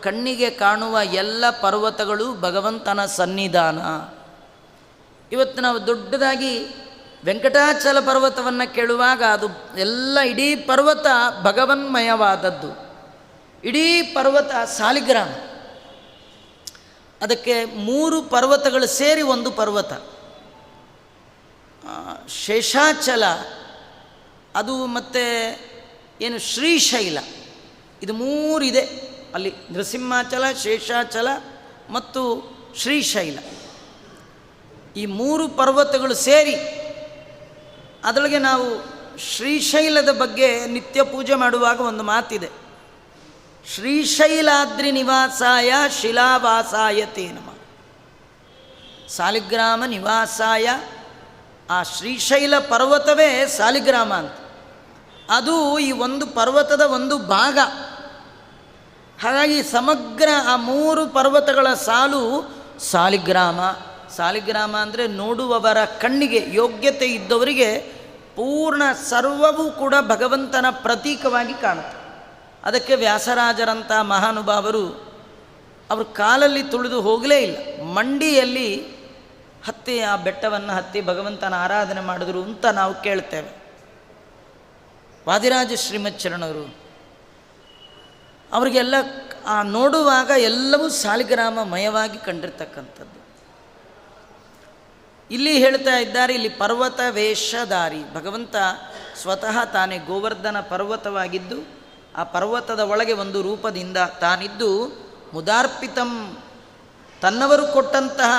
ಕಣ್ಣಿಗೆ ಕಾಣುವ ಎಲ್ಲ ಪರ್ವತಗಳು ಭಗವಂತನ ಸನ್ನಿಧಾನ. ಇವತ್ತು ನಾವು ದೊಡ್ಡದಾಗಿ ವೆಂಕಟಾಚಲ ಪರ್ವತವನ್ನು ಕೇಳುವಾಗ ಅದು ಎಲ್ಲ ಇಡೀ ಪರ್ವತ ಭಗವನ್ಮಯವಾದದ್ದು. ಇಡೀ ಪರ್ವತ ಸಾಲಿಗ್ರಾಮ. ಅದಕ್ಕೆ 3 ಪರ್ವತಗಳು ಸೇರಿ ಒಂದು ಪರ್ವತ. ಶೇಷಾಚಲ, ಅದು ಮತ್ತು ಏನು ಶ್ರೀಶೈಲ, ಇದು 3 ಇದೆ ಅಲ್ಲಿ. ನೃಸಿಂಹಾಚಲ, ಶೇಷಾಚಲ ಮತ್ತು ಶ್ರೀಶೈಲ. ಈ 3 ಪರ್ವತಗಳು ಸೇರಿ ಅದರೊಳಗೆ ನಾವು ಶ್ರೀಶೈಲದ ಬಗ್ಗೆ ನಿತ್ಯ ಪೂಜೆ ಮಾಡುವಾಗ ಒಂದು ಮಾತಿದೆ, ಶ್ರೀಶೈಲಾದ್ರಿ ನಿವಾಸಾಯ ಶಿಲಾವಾಸಾಯ ತೇ ನಮಃ. ಸಾಲಿಗ್ರಾಮ ನಿವಾಸಾಯ, ಆ ಶ್ರೀಶೈಲ ಪರ್ವತವೇ ಸಾಲಿಗ್ರಾಮ ಅಂತ. ಅದು ಈ ಒಂದು ಪರ್ವತದ ಒಂದು ಭಾಗ. ಹಾಗಾಗಿ ಸಮಗ್ರ ಆ 3 ಪರ್ವತಗಳ ಸಾಲು ಸಾಲಿಗ್ರಾಮ. ಸಾಲಿಗ್ರಾಮ ಅಂದರೆ ನೋಡುವವರ ಕಣ್ಣಿಗೆ ಯೋಗ್ಯತೆ ಇದ್ದವರಿಗೆ ಪೂರ್ಣ ಸರ್ವವೂ ಕೂಡ ಭಗವಂತನ ಪ್ರತೀಕವಾಗಿ ಕಾಣುತ್ತೆ. ಅದಕ್ಕೆ ವ್ಯಾಸರಾಜರಂಥ ಮಹಾನುಭಾವರು ಅವರು ಕಾಲಲ್ಲಿ ತುಳಿದು ಹೋಗಲೇ ಇಲ್ಲ, ಮಂಡಿಯಲ್ಲಿ ಹತ್ತಿ ಆ ಬೆಟ್ಟವನ್ನು ಹತ್ತಿ ಭಗವಂತನ ಆರಾಧನೆ ಮಾಡಿದ್ರು ಅಂತ ನಾವು ಕೇಳ್ತೇವೆ. ವಾದಿರಾಜ ಶ್ರೀಮಚ್ಚರಣವರು ಅವರಿಗೆಲ್ಲ ಆ ನೋಡುವಾಗ ಎಲ್ಲವೂ ಸಾಲಿಗ್ರಾಮಮಯವಾಗಿ ಕಂಡಿರ್ತಕ್ಕಂಥದ್ದು. ಇಲ್ಲಿ ಹೇಳ್ತಾ ಇದ್ದಾರೆ, ಇಲ್ಲಿ ಪರ್ವತ ವೇಷಧಾರಿ ಭಗವಂತ ಸ್ವತಃ ತಾನೇ ಗೋವರ್ಧನ ಪರ್ವತವಾಗಿದ್ದು ಆ ಪರ್ವತದ ಒಳಗೆ ಒಂದು ರೂಪದಿಂದ ತಾನಿದ್ದು ಮುದಾರ್ಪಿತಂ, ತನ್ನವರು ಕೊಟ್ಟಂತಹ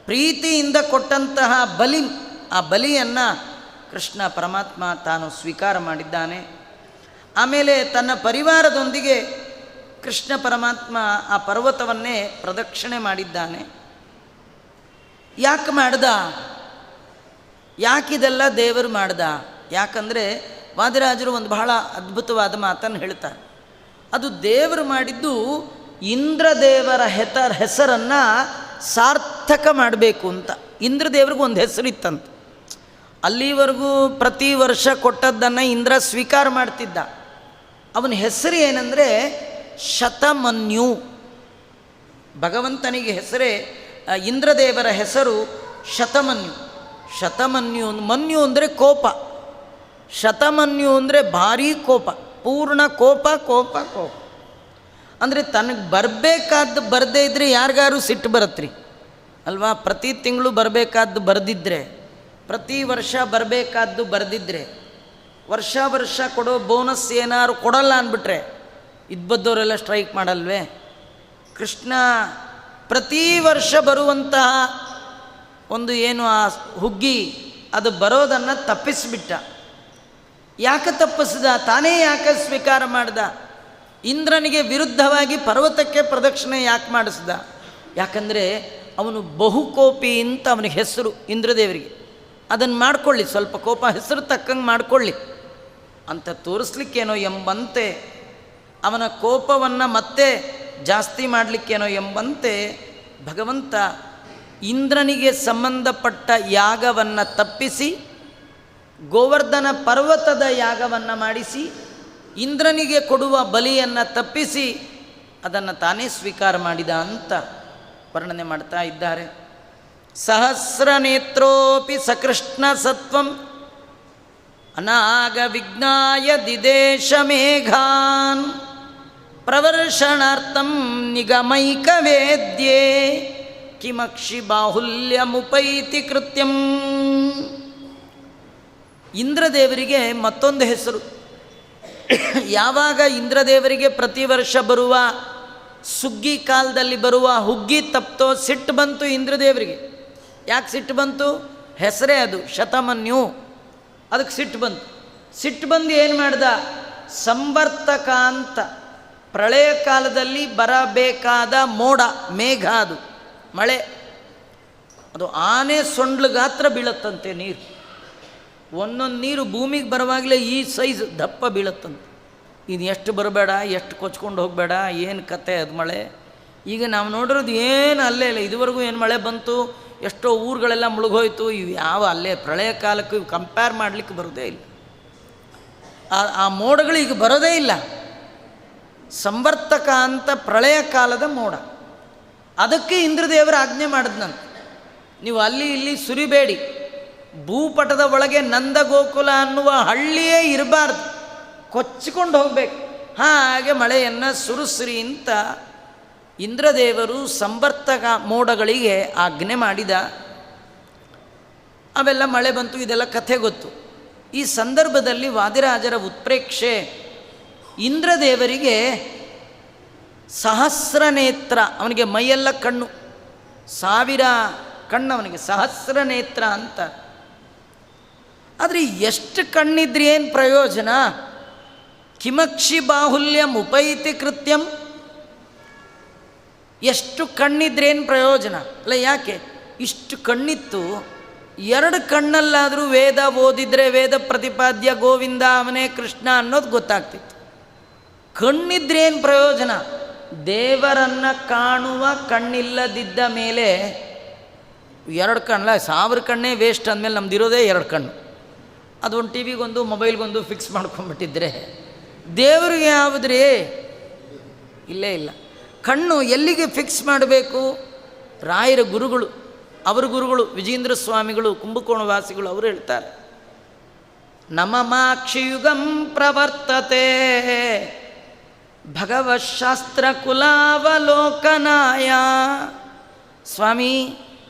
ಪ್ರೀತಿಯಿಂದ ಕೊಟ್ಟಂತಹ ಬಲಿ, ಆ ಬಲಿಯನ್ನು ಕೃಷ್ಣ ಪರಮಾತ್ಮ ತಾನು ಸ್ವೀಕಾರ ಮಾಡಿದ್ದಾನೆ. ಆಮೇಲೆ ತನ್ನ ಪರಿವಾರದೊಂದಿಗೆ ಕೃಷ್ಣ ಪರಮಾತ್ಮ ಆ ಪರ್ವತವನ್ನೇ ಪ್ರದಕ್ಷಿಣೆ ಮಾಡಿದ್ದಾನೆ. ಯಾಕೆ ಮಾಡ್ದ? ಯಾಕಿದೆಲ್ಲ ದೇವರು ಮಾಡ್ದ? ಯಾಕಂದರೆ ವಾದಿರಾಜರು ಒಂದು ಬಹಳ ಅದ್ಭುತವಾದ ಮಾತನ್ನು ಹೇಳ್ತಾರೆ. ಅದು ದೇವರು ಮಾಡಿದ್ದು ಇಂದ್ರದೇವರ ಹೆಸರನ್ನು ಸಾರ್ಥಕ ಮಾಡಬೇಕು ಅಂತ. ಇಂದ್ರದೇವ್ರಿಗೂ ಒಂದು ಹೆಸರಿತ್ತಂತ. ಅಲ್ಲಿವರೆಗೂ ಪ್ರತಿ ವರ್ಷ ಕೊಟ್ಟದ್ದನ್ನು ಇಂದ್ರ ಸ್ವೀಕಾರ ಮಾಡ್ತಿದ್ದ. ಅವನ ಹೆಸರು ಏನಂದರೆ ಶತಮನ್ಯು. ಭಗವಂತನಿಗೆ ಹೆಸರೇ, ಇಂದ್ರದೇವರ ಹೆಸರು ಶತಮನ್ಯು. ಶತಮನ್ಯು, ಮನ್ಯು ಅಂದರೆ ಕೋಪ, ಶತಮನ್ಯು ಅಂದರೆ ಭಾರೀ ಕೋಪ, ಪೂರ್ಣ ಕೋಪ ಕೋಪ ಕೋಪ. ಅಂದರೆ ತನಗೆ ಬರಬೇಕಾದ್ದು ಬರದೇ ಇದ್ದರೆ ಯಾರಿಗಾರು ಸಿಟ್ಟು ಬರತ್ರಿ ಅಲ್ವಾ? ಪ್ರತಿ ತಿಂಗಳು ಬರಬೇಕಾದ್ದು ಬರೆದಿದ್ದರೆ, ಪ್ರತಿ ವರ್ಷ ಬರಬೇಕಾದ್ದು ಬರೆದಿದ್ದರೆ, ವರ್ಷ ವರ್ಷ ಕೊಡೋ ಬೋನಸ್ ಏನಾದ್ರು ಕೊಡಲ್ಲ ಅಂದ್ಬಿಟ್ರೆ ಇದ್ಬದ್ದವರೆಲ್ಲ ಸ್ಟ್ರೈಕ್ ಮಾಡಲ್ವೇ? ಕೃಷ್ಣ ಪ್ರತಿ ವರ್ಷ ಬರುವಂತಹ ಒಂದು ಏನು ಆ ಹುಗ್ಗಿ ಅದು ಬರೋದನ್ನು ತಪ್ಪಿಸಿಬಿಟ್ಟ. ಯಾಕೆ ತಪ್ಪಿಸಿದ? ತಾನೇ ಯಾಕೆ ಸ್ವೀಕಾರ ಮಾಡ್ದ? ಇಂದ್ರನಿಗೆ ವಿರುದ್ಧವಾಗಿ ಪರ್ವತಕ್ಕೆ ಪ್ರದಕ್ಷಿಣೆ ಯಾಕೆ ಮಾಡಿಸ್ದ? ಯಾಕಂದರೆ ಅವನು ಬಹುಕೋಪಿ ಅಂತ ಅವನಿಗೆ ಹೆಸರು ಇಂದ್ರದೇವರಿಗೆ. ಅದನ್ನು ಮಾಡ್ಕೊಳ್ಳಿ, ಸ್ವಲ್ಪ ಕೋಪ ಹೆಸರು ತಕ್ಕಂಗೆ ಮಾಡ್ಕೊಳ್ಳಿ ಅಂತ ತೋರಿಸ್ಲಿಕ್ಕೇನೋ ಎಂಬಂತೆ, ಅವನ ಕೋಪವನ್ನು ಮತ್ತೆ ಜಾಸ್ತಿ ಮಾಡಲಿಕ್ಕೇನೋ ಎಂಬಂತೆ ಭಗವಂತ ಇಂದ್ರನಿಗೆ ಸಂಬಂಧಪಟ್ಟ ಯಾಗವನ್ನು ತಪ್ಪಿಸಿ ಗೋವರ್ಧನ ಪರ್ವತದ ಯಾಗವನ್ನು ಮಾಡಿಸಿ ಇಂದ್ರನಿಗೆ ಕೊಡುವ ಬಲಿಯನ್ನು ತಪ್ಪಿಸಿ ಅದನ್ನು ತಾನೇ ಸ್ವೀಕಾರ ಮಾಡಿದ ಅಂತ ವರ್ಣನೆ ಮಾಡ್ತಾ ಇದ್ದಾರೆ. ಸಹಸ್ರ ನೇತ್ರೋಪಿ ಸಕೃಷ್ಣ ಸತ್ವಂ ಅನಾಗ ವಿಜ್ಞಾಯ ದಿದೇಶ ಮೇಘಾನ್ ಪ್ರವರ್ಷಣಾರ್ಥಂ ನಿಗಮೈಕ ವೇದ್ಯೆ ಕಿಮಕ್ಷಿ ಬಾಹುಲ್ಯಮುಪೈತಿ ಕೃತ್ಯಂ. ಇಂದ್ರದೇವರಿಗೆ ಮತ್ತೊಂದು ಹೆಸರು. ಯಾವಾಗ ಇಂದ್ರದೇವರಿಗೆ ಪ್ರತಿ ವರ್ಷ ಬರುವ ಸುಗ್ಗಿ ಕಾಲದಲ್ಲಿ ಬರುವ ಹುಗ್ಗಿ ತಪ್ತೋ ಸಿಟ್ಟು ಬಂತು ಇಂದ್ರದೇವರಿಗೆ. ಯಾಕೆ ಸಿಟ್ಟು ಬಂತು? ಹೆಸರೇ ಅದು ಶತಮನ್ಯು. ಅದಕ್ಕೆ ಸಿಟ್ಟು ಬಂತು. ಸಿಟ್ಟು ಬಂದು ಏನು ಮಾಡ್ದ? ಸಂವರ್ತಕ ಅಂತ ಪ್ರಳಯ ಕಾಲದಲ್ಲಿ ಬರಬೇಕಾದ ಮೋಡ, ಮೇಘ, ಅದು ಮಳೆ, ಅದು ಆನೆ ಸೊಂಡ್ಲು ಗಾತ್ರ ಬೀಳತ್ತಂತೆ ನೀರು. ಒಂದೊಂದು ನೀರು ಭೂಮಿಗೆ ಬರುವಾಗಲೇ ಈ ಸೈಜ್ ದಪ್ಪ ಬೀಳತ್ತಂತೆ. ಇದು ಎಷ್ಟು ಬರಬೇಡ, ಎಷ್ಟು ಕೊಚ್ಕೊಂಡು ಹೋಗಬೇಡ, ಏನು ಕತೆ ಅದು ಮಳೆ. ಈಗ ನಾವು ನೋಡಿರೋದು ಏನು ಅಲ್ಲೇ ಇಲ್ಲ. ಇದುವರೆಗೂ ಏನು ಮಳೆ ಬಂತು, ಎಷ್ಟೋ ಊರುಗಳೆಲ್ಲ ಮುಳುಗೋಯ್ತು. ಇವು ಯಾವ ಅಲ್ಲೇ ಪ್ರಳಯ ಕಾಲಕ್ಕೂ ಇವು ಕಂಪೇರ್ ಮಾಡಲಿಕ್ಕೆ ಬರೋದೇ ಇಲ್ಲ. ಆ ಮೋಡಗಳು ಈಗ ಬರೋದೇ ಇಲ್ಲ. ಸಂವರ್ತಕ ಅಂತ ಪ್ರಳಯ ಕಾಲದ ಮೋಡ. ಅದಕ್ಕೆ ಇಂದ್ರದೇವರ ಆಜ್ಞೆ ಮಾಡಿದ್ನಂತೆ, ನೀವು ಅಲ್ಲಿ ಇಲ್ಲಿ ಸುರಿಬೇಡಿ, ಭೂಪಟದ ಒಳಗೆ ನಂದಗೋಕುಲ ಅನ್ನುವ ಹಳ್ಳಿಯೇ ಇರಬಾರ್ದು, ಕೊಚ್ಚಿಕೊಂಡು ಹೋಗಬೇಕು, ಹಾಗೆ ಮಳೆಯನ್ನು ಸುರಿಸ್ರಿ ಅಂತ ಇಂದ್ರದೇವರು ಸಂವರ್ತಕ ಮೋಡಗಳಿಗೆ ಆಜ್ಞೆ ಮಾಡಿದ. ಅವೆಲ್ಲ ಮಳೆ ಬಂತು. ಇದೆಲ್ಲ ಕಥೆ ಗೊತ್ತು. ಈ ಸಂದರ್ಭದಲ್ಲಿ ವಾದಿರಾಜರ ಉತ್ಪ್ರೇಕ್ಷೆ, ಇಂದ್ರದೇವರಿಗೆ ಸಹಸ್ರ ನೇತ್ರ, ಅವನಿಗೆ ಮೈಯೆಲ್ಲ ಕಣ್ಣು, 1000 ಕಣ್ಣವನಿಗೆ ಸಹಸ್ರ ನೇತ್ರ ಅಂತ. ಆದರೆ ಎಷ್ಟು ಕಣ್ಣಿದ್ರೆ ಏನು ಪ್ರಯೋಜನ? ಕಿಮಕ್ಷಿ ಬಾಹುಲ್ಯಂ ಉಪೈತಿ ಕೃತ್ಯಂ. ಎಷ್ಟು ಕಣ್ಣಿದ್ರೇನು ಪ್ರಯೋಜನ? ಅಲ್ಲ, ಯಾಕೆ ಇಷ್ಟು ಕಣ್ಣಿತ್ತು, ಎರಡು ಕಣ್ಣಲ್ಲಾದರೂ ವೇದ ಓದಿದರೆ ವೇದ ಪ್ರತಿಪಾದ್ಯ ಗೋವಿಂದ ಅವನೇ ಕೃಷ್ಣ ಅನ್ನೋದು ಗೊತ್ತಾಗ್ತಿತ್ತು. ಕಣ್ಣಿದ್ರೇನು ಪ್ರಯೋಜನ? ದೇವರನ್ನು ಕಾಣುವ ಕಣ್ಣಿಲ್ಲದಿದ್ದ ಮೇಲೆ ಎರಡು ಕಣ್ಣಲ್ಲ, 1000 ಕಣ್ಣೇ ವೇಸ್ಟ್ ಅಂದಮೇಲೆ ನಮ್ದಿರೋದೇ 2 ಕಣ್ಣು. ಅದೊಂದು ಟಿ ವಿಗೊಂದು ಮೊಬೈಲ್ಗೊಂದು ಫಿಕ್ಸ್ ಮಾಡ್ಕೊಂಡ್ಬಿಟ್ಟಿದ್ರೆ ದೇವರಿಗೆ ಯಾವುದ್ರಿ? ಇಲ್ಲೇ ಇಲ್ಲ. ಕಣ್ಣು ಎಲ್ಲಿಗೆ ಫಿಕ್ಸ್ ಮಾಡಬೇಕು? ರಾಯರ ಗುರುಗಳು, ಅವರ ಗುರುಗಳು ವಿಜೇಂದ್ರ ಸ್ವಾಮಿಗಳು, ಕುಂಭಕೋಣವಾಸಿಗಳು, ಅವರು ಹೇಳ್ತಾರೆ, ನಮಮಾಕ್ಷಿಯುಗಂ ಪ್ರವರ್ತತೆ ಭಗವಶಾಸ್ತ್ರ ಕುಲಾವಲೋಕನಾಯ. ಸ್ವಾಮಿ,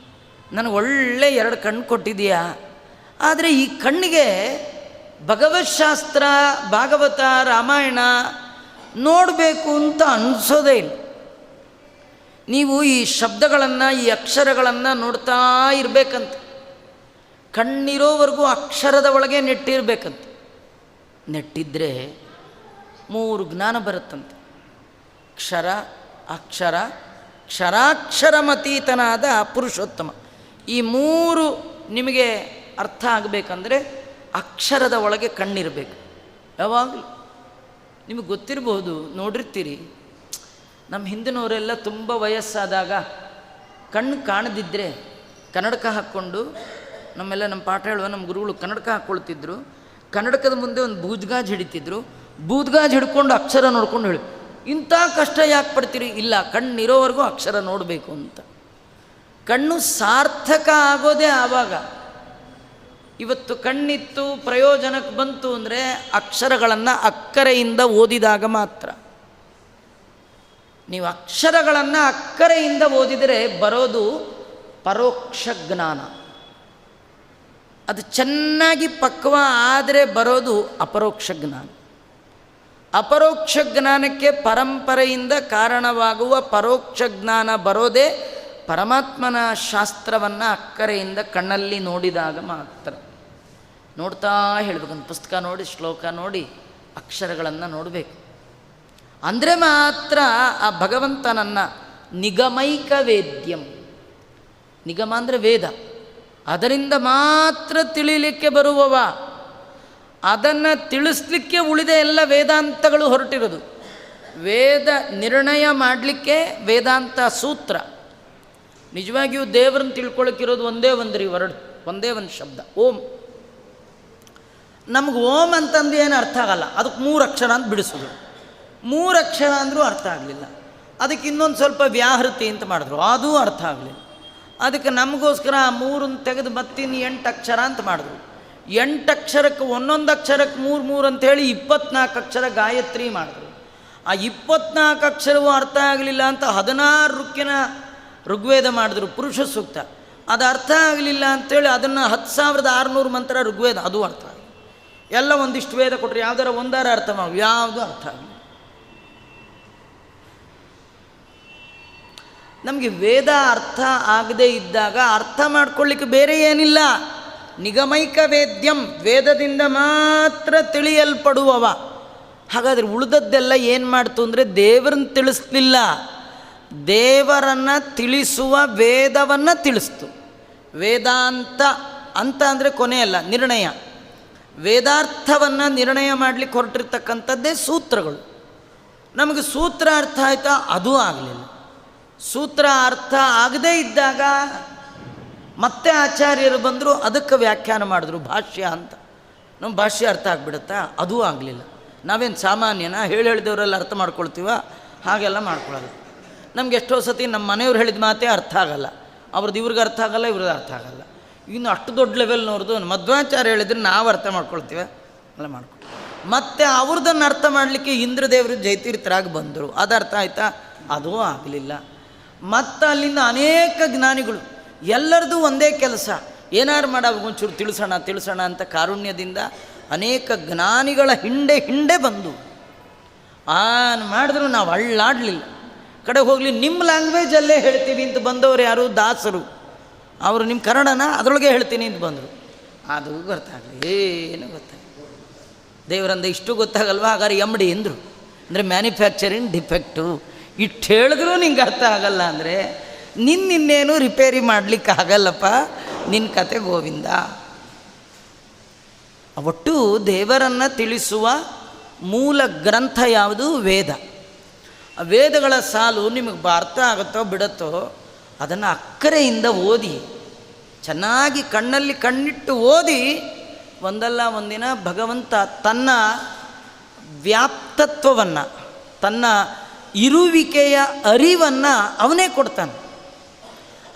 ನನಗೆ ಒಳ್ಳೆ 2 ಕಣ್ಣು ಕೊಟ್ಟಿದೆಯಾ, ಆದರೆ ಈ ಕಣ್ಣಿಗೆ ಭಗವಶಾಸ್ತ್ರ, ಭಾಗವತ, ರಾಮಾಯಣ ನೋಡಬೇಕು ಅಂತ ಅನಿಸೋದೇ ಇಲ್ಲ. ನೀವು ಈ ಶಬ್ದಗಳನ್ನು, ಈ ಅಕ್ಷರಗಳನ್ನು ನೋಡ್ತಾ ಇರಬೇಕಂತ. ಕಣ್ಣಿರೋವರೆಗೂ ಅಕ್ಷರದ ಒಳಗೆ ನೆಟ್ಟಿರಬೇಕಂತ. ನೆಟ್ಟಿದ್ರೆ 3 ಜ್ಞಾನ ಬರುತ್ತಂತೆ. ಕ್ಷರ, ಅಕ್ಷರ, ಕ್ಷರಾಕ್ಷರಮತೀತನಾದ ಪುರುಷೋತ್ತಮ. ಈ 3 ನಿಮಗೆ ಅರ್ಥ ಆಗಬೇಕಂದ್ರೆ ಅಕ್ಷರದ ಒಳಗೆ ಕಣ್ಣಿರಬೇಕು. ಯಾವಾಗಲೂ ನಿಮಗೆ ಗೊತ್ತಿರಬಹುದು, ನೋಡಿರ್ತೀರಿ, ನಮ್ಮ ಹಿಂದಿನವರೆಲ್ಲ ತುಂಬ ವಯಸ್ಸಾದಾಗ ಕಣ್ಣು ಕಾಣದಿದ್ದರೆ ಕನ್ನಡಕ ಹಾಕ್ಕೊಂಡು, ನಮ್ಮ ಪಾಠ ಹೇಳುವ ನಮ್ಮ ಗುರುಗಳು ಕನ್ನಡಕ ಹಾಕ್ಕೊಳ್ತಿದ್ರು. ಕನ್ನಡಕದ ಮುಂದೆ ಒಂದು ಬೂದ್ಗಾಜ್ ಹಿಡಿತಿದ್ರು. ಬೂದ್ಗಾಜ್ ಹಿಡ್ಕೊಂಡು ಅಕ್ಷರ ನೋಡ್ಕೊಂಡು ಹೇಳಿ, ಇಂಥ ಕಷ್ಟ ಯಾಕೆ ಪಡ್ತೀರಿ? ಇಲ್ಲ, ಕಣ್ಣಿರೋವರೆಗೂ ಅಕ್ಷರ ನೋಡಬೇಕು ಅಂತ. ಕಣ್ಣು ಸಾರ್ಥಕ ಆಗೋದೇ ಆವಾಗ. ಇವತ್ತು ಕಣ್ಣಿತ್ತು, ಪ್ರಯೋಜನಕ್ಕೆ ಬಂತು ಅಂದರೆ ಅಕ್ಷರಗಳನ್ನು ಅಕ್ಕರೆಯಿಂದ ಓದಿದಾಗ ಮಾತ್ರ. ನೀವು ಅಕ್ಷರಗಳನ್ನು ಅಕ್ಕರೆಯಿಂದ ಓದಿದರೆ ಬರೋದು ಪರೋಕ್ಷ ಜ್ಞಾನ. ಅದು ಚೆನ್ನಾಗಿ ಪಕ್ವ ಆದರೆ ಬರೋದು ಅಪರೋಕ್ಷ ಜ್ಞಾನ. ಅಪರೋಕ್ಷ ಜ್ಞಾನಕ್ಕೆ ಪರಂಪರೆಯಿಂದ ಕಾರಣವಾಗುವ ಪರೋಕ್ಷ ಜ್ಞಾನ ಬರೋದೇ ಪರಮಾತ್ಮನ ಶಾಸ್ತ್ರವನ್ನು ಅಕ್ಕರೆಯಿಂದ ಕಣ್ಣಲ್ಲಿ ನೋಡಿದಾಗ ಮಾತ್ರ. ನೋಡ್ತಾ ಹೇಳಬೇಕಂತ, ಪುಸ್ತಕ ನೋಡಿ, ಶ್ಲೋಕ ನೋಡಿ, ಅಕ್ಷರಗಳನ್ನು ನೋಡಬೇಕು. ಅಂದರೆ ಮಾತ್ರ ಆ ಭಗವಂತನನ್ನು ನಿಗಮೈಕ ವೇದ್ಯಂ, ನಿಗಮ ಅಂದರೆ ವೇದ, ಅದರಿಂದ ಮಾತ್ರ ತಿಳಿಲಿಕ್ಕೆ ಬರುವವ. ಅದನ್ನು ತಿಳಿಸ್ಲಿಕ್ಕೆ ಉಳಿದ ಎಲ್ಲ ವೇದಾಂತಗಳು ಹೊರಟಿರೋದು. ವೇದ ನಿರ್ಣಯ ಮಾಡಲಿಕ್ಕೆ ವೇದಾಂತ ಸೂತ್ರ. ನಿಜವಾಗಿಯೂ ದೇವರನ್ನು ತಿಳ್ಕೊಳಕ್ಕಿರೋದು ಒಂದೇ ಒಂದು ಶಬ್ದ, ಓಂ. ನಮ್ಗೆ ಓಂ ಅಂತಂದು ಏನು ಅರ್ಥ ಆಗಲ್ಲ, ಅದಕ್ಕೆ 3 ಅಕ್ಷರ ಅಂತ ಬಿಡಿಸೋದು. 3 ಅಕ್ಷರ ಅಂದರೂ ಅರ್ಥ ಆಗಲಿಲ್ಲ. ಅದಕ್ಕೆ ಇನ್ನೊಂದು ಸ್ವಲ್ಪ ವ್ಯಾಹೃತಿ ಅಂತ ಮಾಡಿದ್ರು, ಅದೂ ಅರ್ಥ ಆಗಲಿಲ್ಲ. ಅದಕ್ಕೆ ನಮಗೋಸ್ಕರ ಆ 3 ತೆಗೆದು ಮತ್ತಿನ್ನು 8 ಅಕ್ಷರ ಅಂತ ಮಾಡಿದ್ರು. 8 ಅಕ್ಷರಕ್ಕೆ ಒಂದೊಂದು ಅಕ್ಷರಕ್ಕೆ 3 ಅಂತೇಳಿ 24 ಅಕ್ಷರ ಗಾಯತ್ರಿ ಮಾಡಿದ್ರು. ಆ 24 ಅಕ್ಷರವೂ ಅರ್ಥ ಆಗಲಿಲ್ಲ ಅಂತ 16 ರುಕ್ಕಿನ ಋಗ್ವೇದ ಮಾಡಿದ್ರು, ಪುರುಷ ಸೂಕ್ತ. ಅದು ಅರ್ಥ ಆಗಲಿಲ್ಲ ಅಂಥೇಳಿ ಅದನ್ನು 10,600 ಮಂತ್ರ ಋಗ್ವೇದ, ಅದು ಅರ್ಥ ಆಗಲಿ. ಎಲ್ಲ ಒಂದಿಷ್ಟು ವೇದ ಕೊಟ್ಟರೆ ಯಾವ್ದಾರ ಒಂದಾರ ಅರ್ಥ ಮಾಡಿ, ಯಾವುದು ಅರ್ಥ ಆಗಲಿ. ನಮಗೆ ವೇದ ಅರ್ಥ ಆಗದೇ ಇದ್ದಾಗ ಅರ್ಥ ಮಾಡ್ಕೊಳ್ಳಿಕ್ಕೆ ಬೇರೆ ಏನಿಲ್ಲ. ನಿಗಮೈಕ ವೇದ್ಯಂ, ವೇದದಿಂದ ಮಾತ್ರ ತಿಳಿಯಲ್ಪಡುವವ. ಹಾಗಾದರೆ ಉಳಿದದ್ದೆಲ್ಲ ಏನು ಮಾಡ್ತು ಅಂದರೆ ದೇವರನ್ನು ತಿಳಿಸ್ಲಿಲ್ಲ, ದೇವರನ್ನು ತಿಳಿಸುವ ವೇದವನ್ನು ತಿಳಿಸ್ತು. ವೇದಾಂತ ಅಂತ ಅಂದರೆ ಕೊನೆಯಲ್ಲ, ನಿರ್ಣಯ. ವೇದಾರ್ಥವನ್ನು ನಿರ್ಣಯ ಮಾಡಲಿಕ್ಕೆ ಹೊರಟಿರ್ತಕ್ಕಂಥದ್ದೇ ಸೂತ್ರಗಳು. ನಮಗೆ ಸೂತ್ರ ಅರ್ಥ ಆಯಿತಾ? ಅದೂ ಆಗಲಿಲ್ಲ. ಸೂತ್ರ ಅರ್ಥ ಆಗದೇ ಇದ್ದಾಗ ಮತ್ತೆ ಆಚಾರ್ಯರು ಬಂದರು, ಅದಕ್ಕೆ ವ್ಯಾಖ್ಯಾನ ಮಾಡಿದ್ರು, ಭಾಷ್ಯ ಅಂತ. ನಮ್ಮ ಭಾಷ್ಯ ಅರ್ಥ ಆಗಿಬಿಡುತ್ತಾ? ಅದೂ ಆಗಲಿಲ್ಲ. ನಾವೇನು ಸಾಮಾನ್ಯನ ಹೇಳಿದವರೆಲ್ಲ ಅರ್ಥ ಮಾಡ್ಕೊಳ್ತೀವ? ಹಾಗೆಲ್ಲ ಮಾಡ್ಕೊಳ್ಳೋದು. ನಮ್ಗೆ ಎಷ್ಟೋ ಸತಿ ನಮ್ಮ ಮನೆಯವ್ರು ಹೇಳಿದ ಮಾತೇ ಅರ್ಥ ಆಗಲ್ಲ, ಅವ್ರದ್ದು ಇವ್ರಿಗೆ ಅರ್ಥ ಆಗಲ್ಲ, ಇವ್ರದ್ದು ಅರ್ಥ ಆಗಲ್ಲ. ಇನ್ನು ಅಷ್ಟು ದೊಡ್ಡ ಲೆವೆಲ್ನವ್ರದ್ದು ಮಧ್ವಾಚಾರ್ಯ ಹೇಳಿದ್ರೆ ನಾವು ಅರ್ಥ ಮಾಡ್ಕೊಳ್ತೀವಿ, ಎಲ್ಲ ಮಾಡ್ಕೊಳ್ತೀವಿ. ಮತ್ತು ಅವ್ರದ್ದನ್ನು ಅರ್ಥ ಮಾಡಲಿಕ್ಕೆ ಇಂದ್ರದೇವರು ಜೈತೀರ್ಥರಾಗಿ ಬಂದರು, ಅದು ಅರ್ಥ ಆಯಿತಾ? ಅದೂ ಆಗಲಿಲ್ಲ. ಮತ್ತು ಅಲ್ಲಿಂದ ಅನೇಕ ಜ್ಞಾನಿಗಳು, ಎಲ್ಲರದು ಒಂದೇ ಕೆಲಸ, ಏನಾರು ಮಾಡಾಗ ಒಂಚೂರು ತಿಳಿಸೋಣ ಅಂತ ಕಾರುಣ್ಯದಿಂದ ಅನೇಕ ಜ್ಞಾನಿಗಳ ಹಿಂದೆ ಬಂದು ಮಾಡಿದ್ರು. ನಾವು ಅಳ್ಳಾಡಲಿಲ್ಲ. ಕಡೆ ಹೋಗಲಿ ನಿಮ್ಮ ಲ್ಯಾಂಗ್ವೇಜಲ್ಲೇ ಹೇಳ್ತೀವಿ ಅಂತ ಬಂದವರು ಯಾರು? ದಾಸರು. ಅವರು ನಿಮ್ಮ ಕನ್ನಡನ ಅದರೊಳಗೆ ಹೇಳ್ತೀನಿ ಅಂತ ಬಂದರು. ಅದು ಗೊತ್ತಾಗಲಿ, ಏನು ಗೊತ್ತಾಗಲಿ. ದೇವರಂದ ಇಷ್ಟು ಗೊತ್ತಾಗಲ್ವಾ? ಹಾಗಾದ್ರೆ MD ಅಂದರು. ಅಂದರೆ ಮ್ಯಾನುಫ್ಯಾಕ್ಚರಿಂಗ್ ಡಿಫೆಕ್ಟು. ಇಷ್ಟು ಹೇಳಿದ್ರೂ ನಿಂಗೆ ಅರ್ಥ ಆಗಲ್ಲ ಅಂದರೆ ನಿನ್ನೇನು ರಿಪೇರಿ ಮಾಡಲಿಕ್ಕೆ ಆಗಲ್ಲಪ್ಪ, ನಿನ್ನ ಕತೆ ಗೋವಿಂದ. ಒಟ್ಟು ದೇವರನ್ನು ತಿಳಿಸುವ ಮೂಲ ಗ್ರಂಥ ಯಾವುದು? ವೇದ. ಆ ವೇದಗಳ ಸಾಲು ನಿಮಗೆ ಅರ್ಥ ಆಗುತ್ತೋ ಬಿಡುತ್ತೋ ಅದನ್ನು ಅಕ್ಕರೆಯಿಂದ ಓದಿ, ಚೆನ್ನಾಗಿ ಕಣ್ಣಲ್ಲಿ ಕಣ್ಣಿಟ್ಟು ಓದಿ, ಒಂದಲ್ಲ ಒಂದಿನ ಭಗವಂತ ತನ್ನ ವ್ಯಾಪ್ತತ್ವವನ್ನು, ತನ್ನ ಇರುವಿಕೆಯ ಅರಿವನ್ನು ಅವನೇ ಕೊಡ್ತಾನೆ.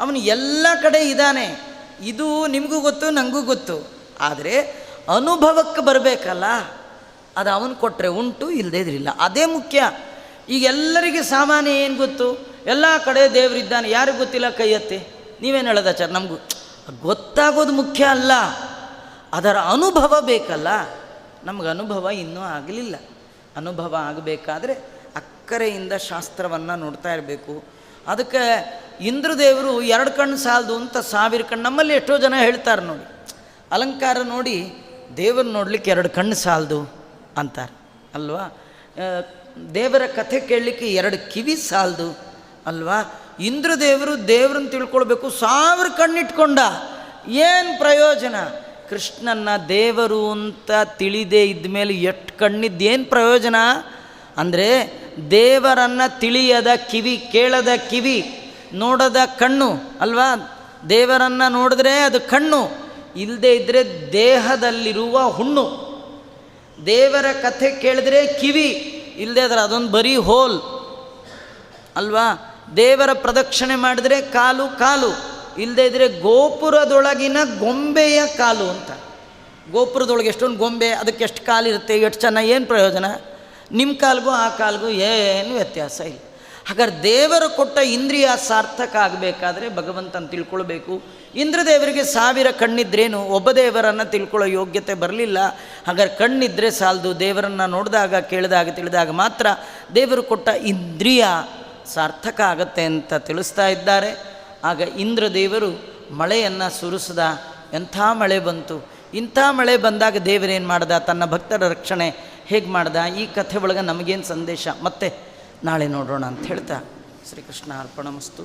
ಅವನು ಎಲ್ಲ ಕಡೆ ಇದ್ದಾನೆ, ಇದು ನಿಮಗೂ ಗೊತ್ತು, ನನಗೂ ಗೊತ್ತು. ಆದರೆ ಅನುಭವಕ್ಕೆ ಬರಬೇಕಲ್ಲ, ಅದು ಅವನು ಕೊಟ್ಟರೆ ಉಂಟು, ಇಲ್ಲದೇ ಇದ್ರಿಲ್ಲ. ಅದೇ ಮುಖ್ಯ. ಈಗ ಎಲ್ಲರಿಗೆ ಸಾಮಾನ್ಯ ಏನು ಗೊತ್ತು? ಎಲ್ಲ ಕಡೆ ದೇವರಿದ್ದಾನೆ, ಯಾರಿಗೂ ಗೊತ್ತಿಲ್ಲ ಕೈ ಎತ್ತಿ. ನೀವೇನು ಹೇಳೋದಾಚಾರ? ನಮಗೂ ಗೊತ್ತಾಗೋದು ಮುಖ್ಯ ಅಲ್ಲ, ಅದರ ಅನುಭವ ಬೇಕಲ್ಲ. ನಮಗೆ ಅನುಭವ ಇನ್ನೂ ಆಗಲಿಲ್ಲ. ಅನುಭವ ಆಗಬೇಕಾದ್ರೆ ಅಕ್ಕರೆಯಿಂದ ಶಾಸ್ತ್ರವನ್ನು ನೋಡ್ತಾ ಇರಬೇಕು. ಅದಕ್ಕೆ ಇಂದ್ರದೇವರು 2 ಕಣ್ಣು ಸಾಲದು ಅಂತ 1000 ಕಣ್ಣು. ನಮ್ಮಲ್ಲಿ ಎಷ್ಟೋ ಜನ ಹೇಳ್ತಾರೆ ನೋಡಿ, ಅಲಂಕಾರ ನೋಡಿ ದೇವರು ನೋಡಲಿಕ್ಕೆ 2 ಕಣ್ಣು ಸಾಲದು ಅಂತಾರೆ ಅಲ್ವಾ? ದೇವರ ಕಥೆ ಕೇಳಲಿಕ್ಕೆ 2 ಕಿವಿ ಸಾಲದು ಅಲ್ವಾ? ಇಂದ್ರದೇವರು ದೇವ್ರನ್ನ ತಿಳ್ಕೊಳ್ಬೇಕು, 1000 ಕಣ್ಣಿಟ್ಕೊಂಡ. ಏನು ಪ್ರಯೋಜನ? ಕೃಷ್ಣನ್ನ ದೇವರು ಅಂತ ತಿಳಿದೇ ಇದ್ಮೇಲೆ ಎಷ್ಟು ಕಣ್ಣಿದ್ದೇನು ಪ್ರಯೋಜನ? ಅಂದರೆ ದೇವರನ್ನು ತಿಳಿಯದ ಕಿವಿ, ಕೇಳದ ಕಿವಿ, ನೋಡದ ಕಣ್ಣು ಅಲ್ವಾ? ದೇವರನ್ನು ನೋಡಿದ್ರೆ ಅದು ಕಣ್ಣು, ಇಲ್ಲದೇ ಇದ್ದರೆ ದೇಹದಲ್ಲಿರುವ ಹುಣ್ಣು. ದೇವರ ಕಥೆ ಕೇಳಿದ್ರೆ ಕಿವಿ, ಇಲ್ಲದೇ ಇದ್ರೆ ಅದೊಂದು ಬರೀ ಹೋಲ್ ಅಲ್ವಾ? ದೇವರ ಪ್ರದಕ್ಷಿಣೆ ಮಾಡಿದ್ರೆ ಕಾಲು ಕಾಲು, ಇಲ್ಲದೇ ಇದ್ದರೆ ಗೋಪುರದೊಳಗಿನ ಗೊಂಬೆಯ ಕಾಲು ಅಂತ. ಗೋಪುರದೊಳಗೆ ಎಷ್ಟೊಂದು ಗೊಂಬೆ, ಅದಕ್ಕೆ ಎಷ್ಟು ಕಾಲಿರುತ್ತೆ, ಎಷ್ಟು ಚೆನ್ನಾಗಿ, ಏನು ಪ್ರಯೋಜನ? ನಿಮ್ಮ ಕಾಲಿಗೂ ಆ ಕಾಲಿಗೂ ಏನು ವ್ಯತ್ಯಾಸ ಇಲ್ಲ. ಹಾಗಾದ್ರೆ ದೇವರು ಕೊಟ್ಟ ಇಂದ್ರಿಯ ಸಾರ್ಥಕ ಆಗಬೇಕಾದ್ರೆ ಭಗವಂತನ ತಿಳ್ಕೊಳ್ಬೇಕು. ಇಂದ್ರದೇವರಿಗೆ 1000 ಕಣ್ಣಿದ್ರೇನು, ಒಬ್ಬ ದೇವರನ್ನು ತಿಳ್ಕೊಳ್ಳೋ ಯೋಗ್ಯತೆ ಬರಲಿಲ್ಲ. ಹಾಗಾದ್ರೆ ಕಣ್ಣಿದ್ರೆ ಸಾಲದು, ದೇವರನ್ನು ನೋಡಿದಾಗ, ಕೇಳಿದಾಗ, ತಿಳಿದಾಗ ಮಾತ್ರ ದೇವರು ಕೊಟ್ಟ ಇಂದ್ರಿಯ ಸಾರ್ಥಕ ಆಗತ್ತೆ ಅಂತ ತಿಳಿಸ್ತಾ ಇದ್ದಾರೆ. ಆಗ ಇಂದ್ರದೇವರು ಮಳೆಯನ್ನು ಸುರಿಸ್ದ. ಎಂಥ ಮಳೆ ಬಂತು! ಇಂಥ ಮಳೆ ಬಂದಾಗ ದೇವರೇನು ಮಾಡ್ದ? ತನ್ನ ಭಕ್ತರ ರಕ್ಷಣೆ ಹೇಗೆ ಮಾಡ್ದ? ಈ ಕಥೆ ಒಳಗೆ ನಮಗೇನು ಸಂದೇಶ ಮತ್ತೆ ನಾಳೆ ನೋಡೋಣ ಅಂತ ಹೇಳ್ತಾ ಶ್ರೀಕೃಷ್ಣ ಅರ್ಪಣಮಸ್ತು.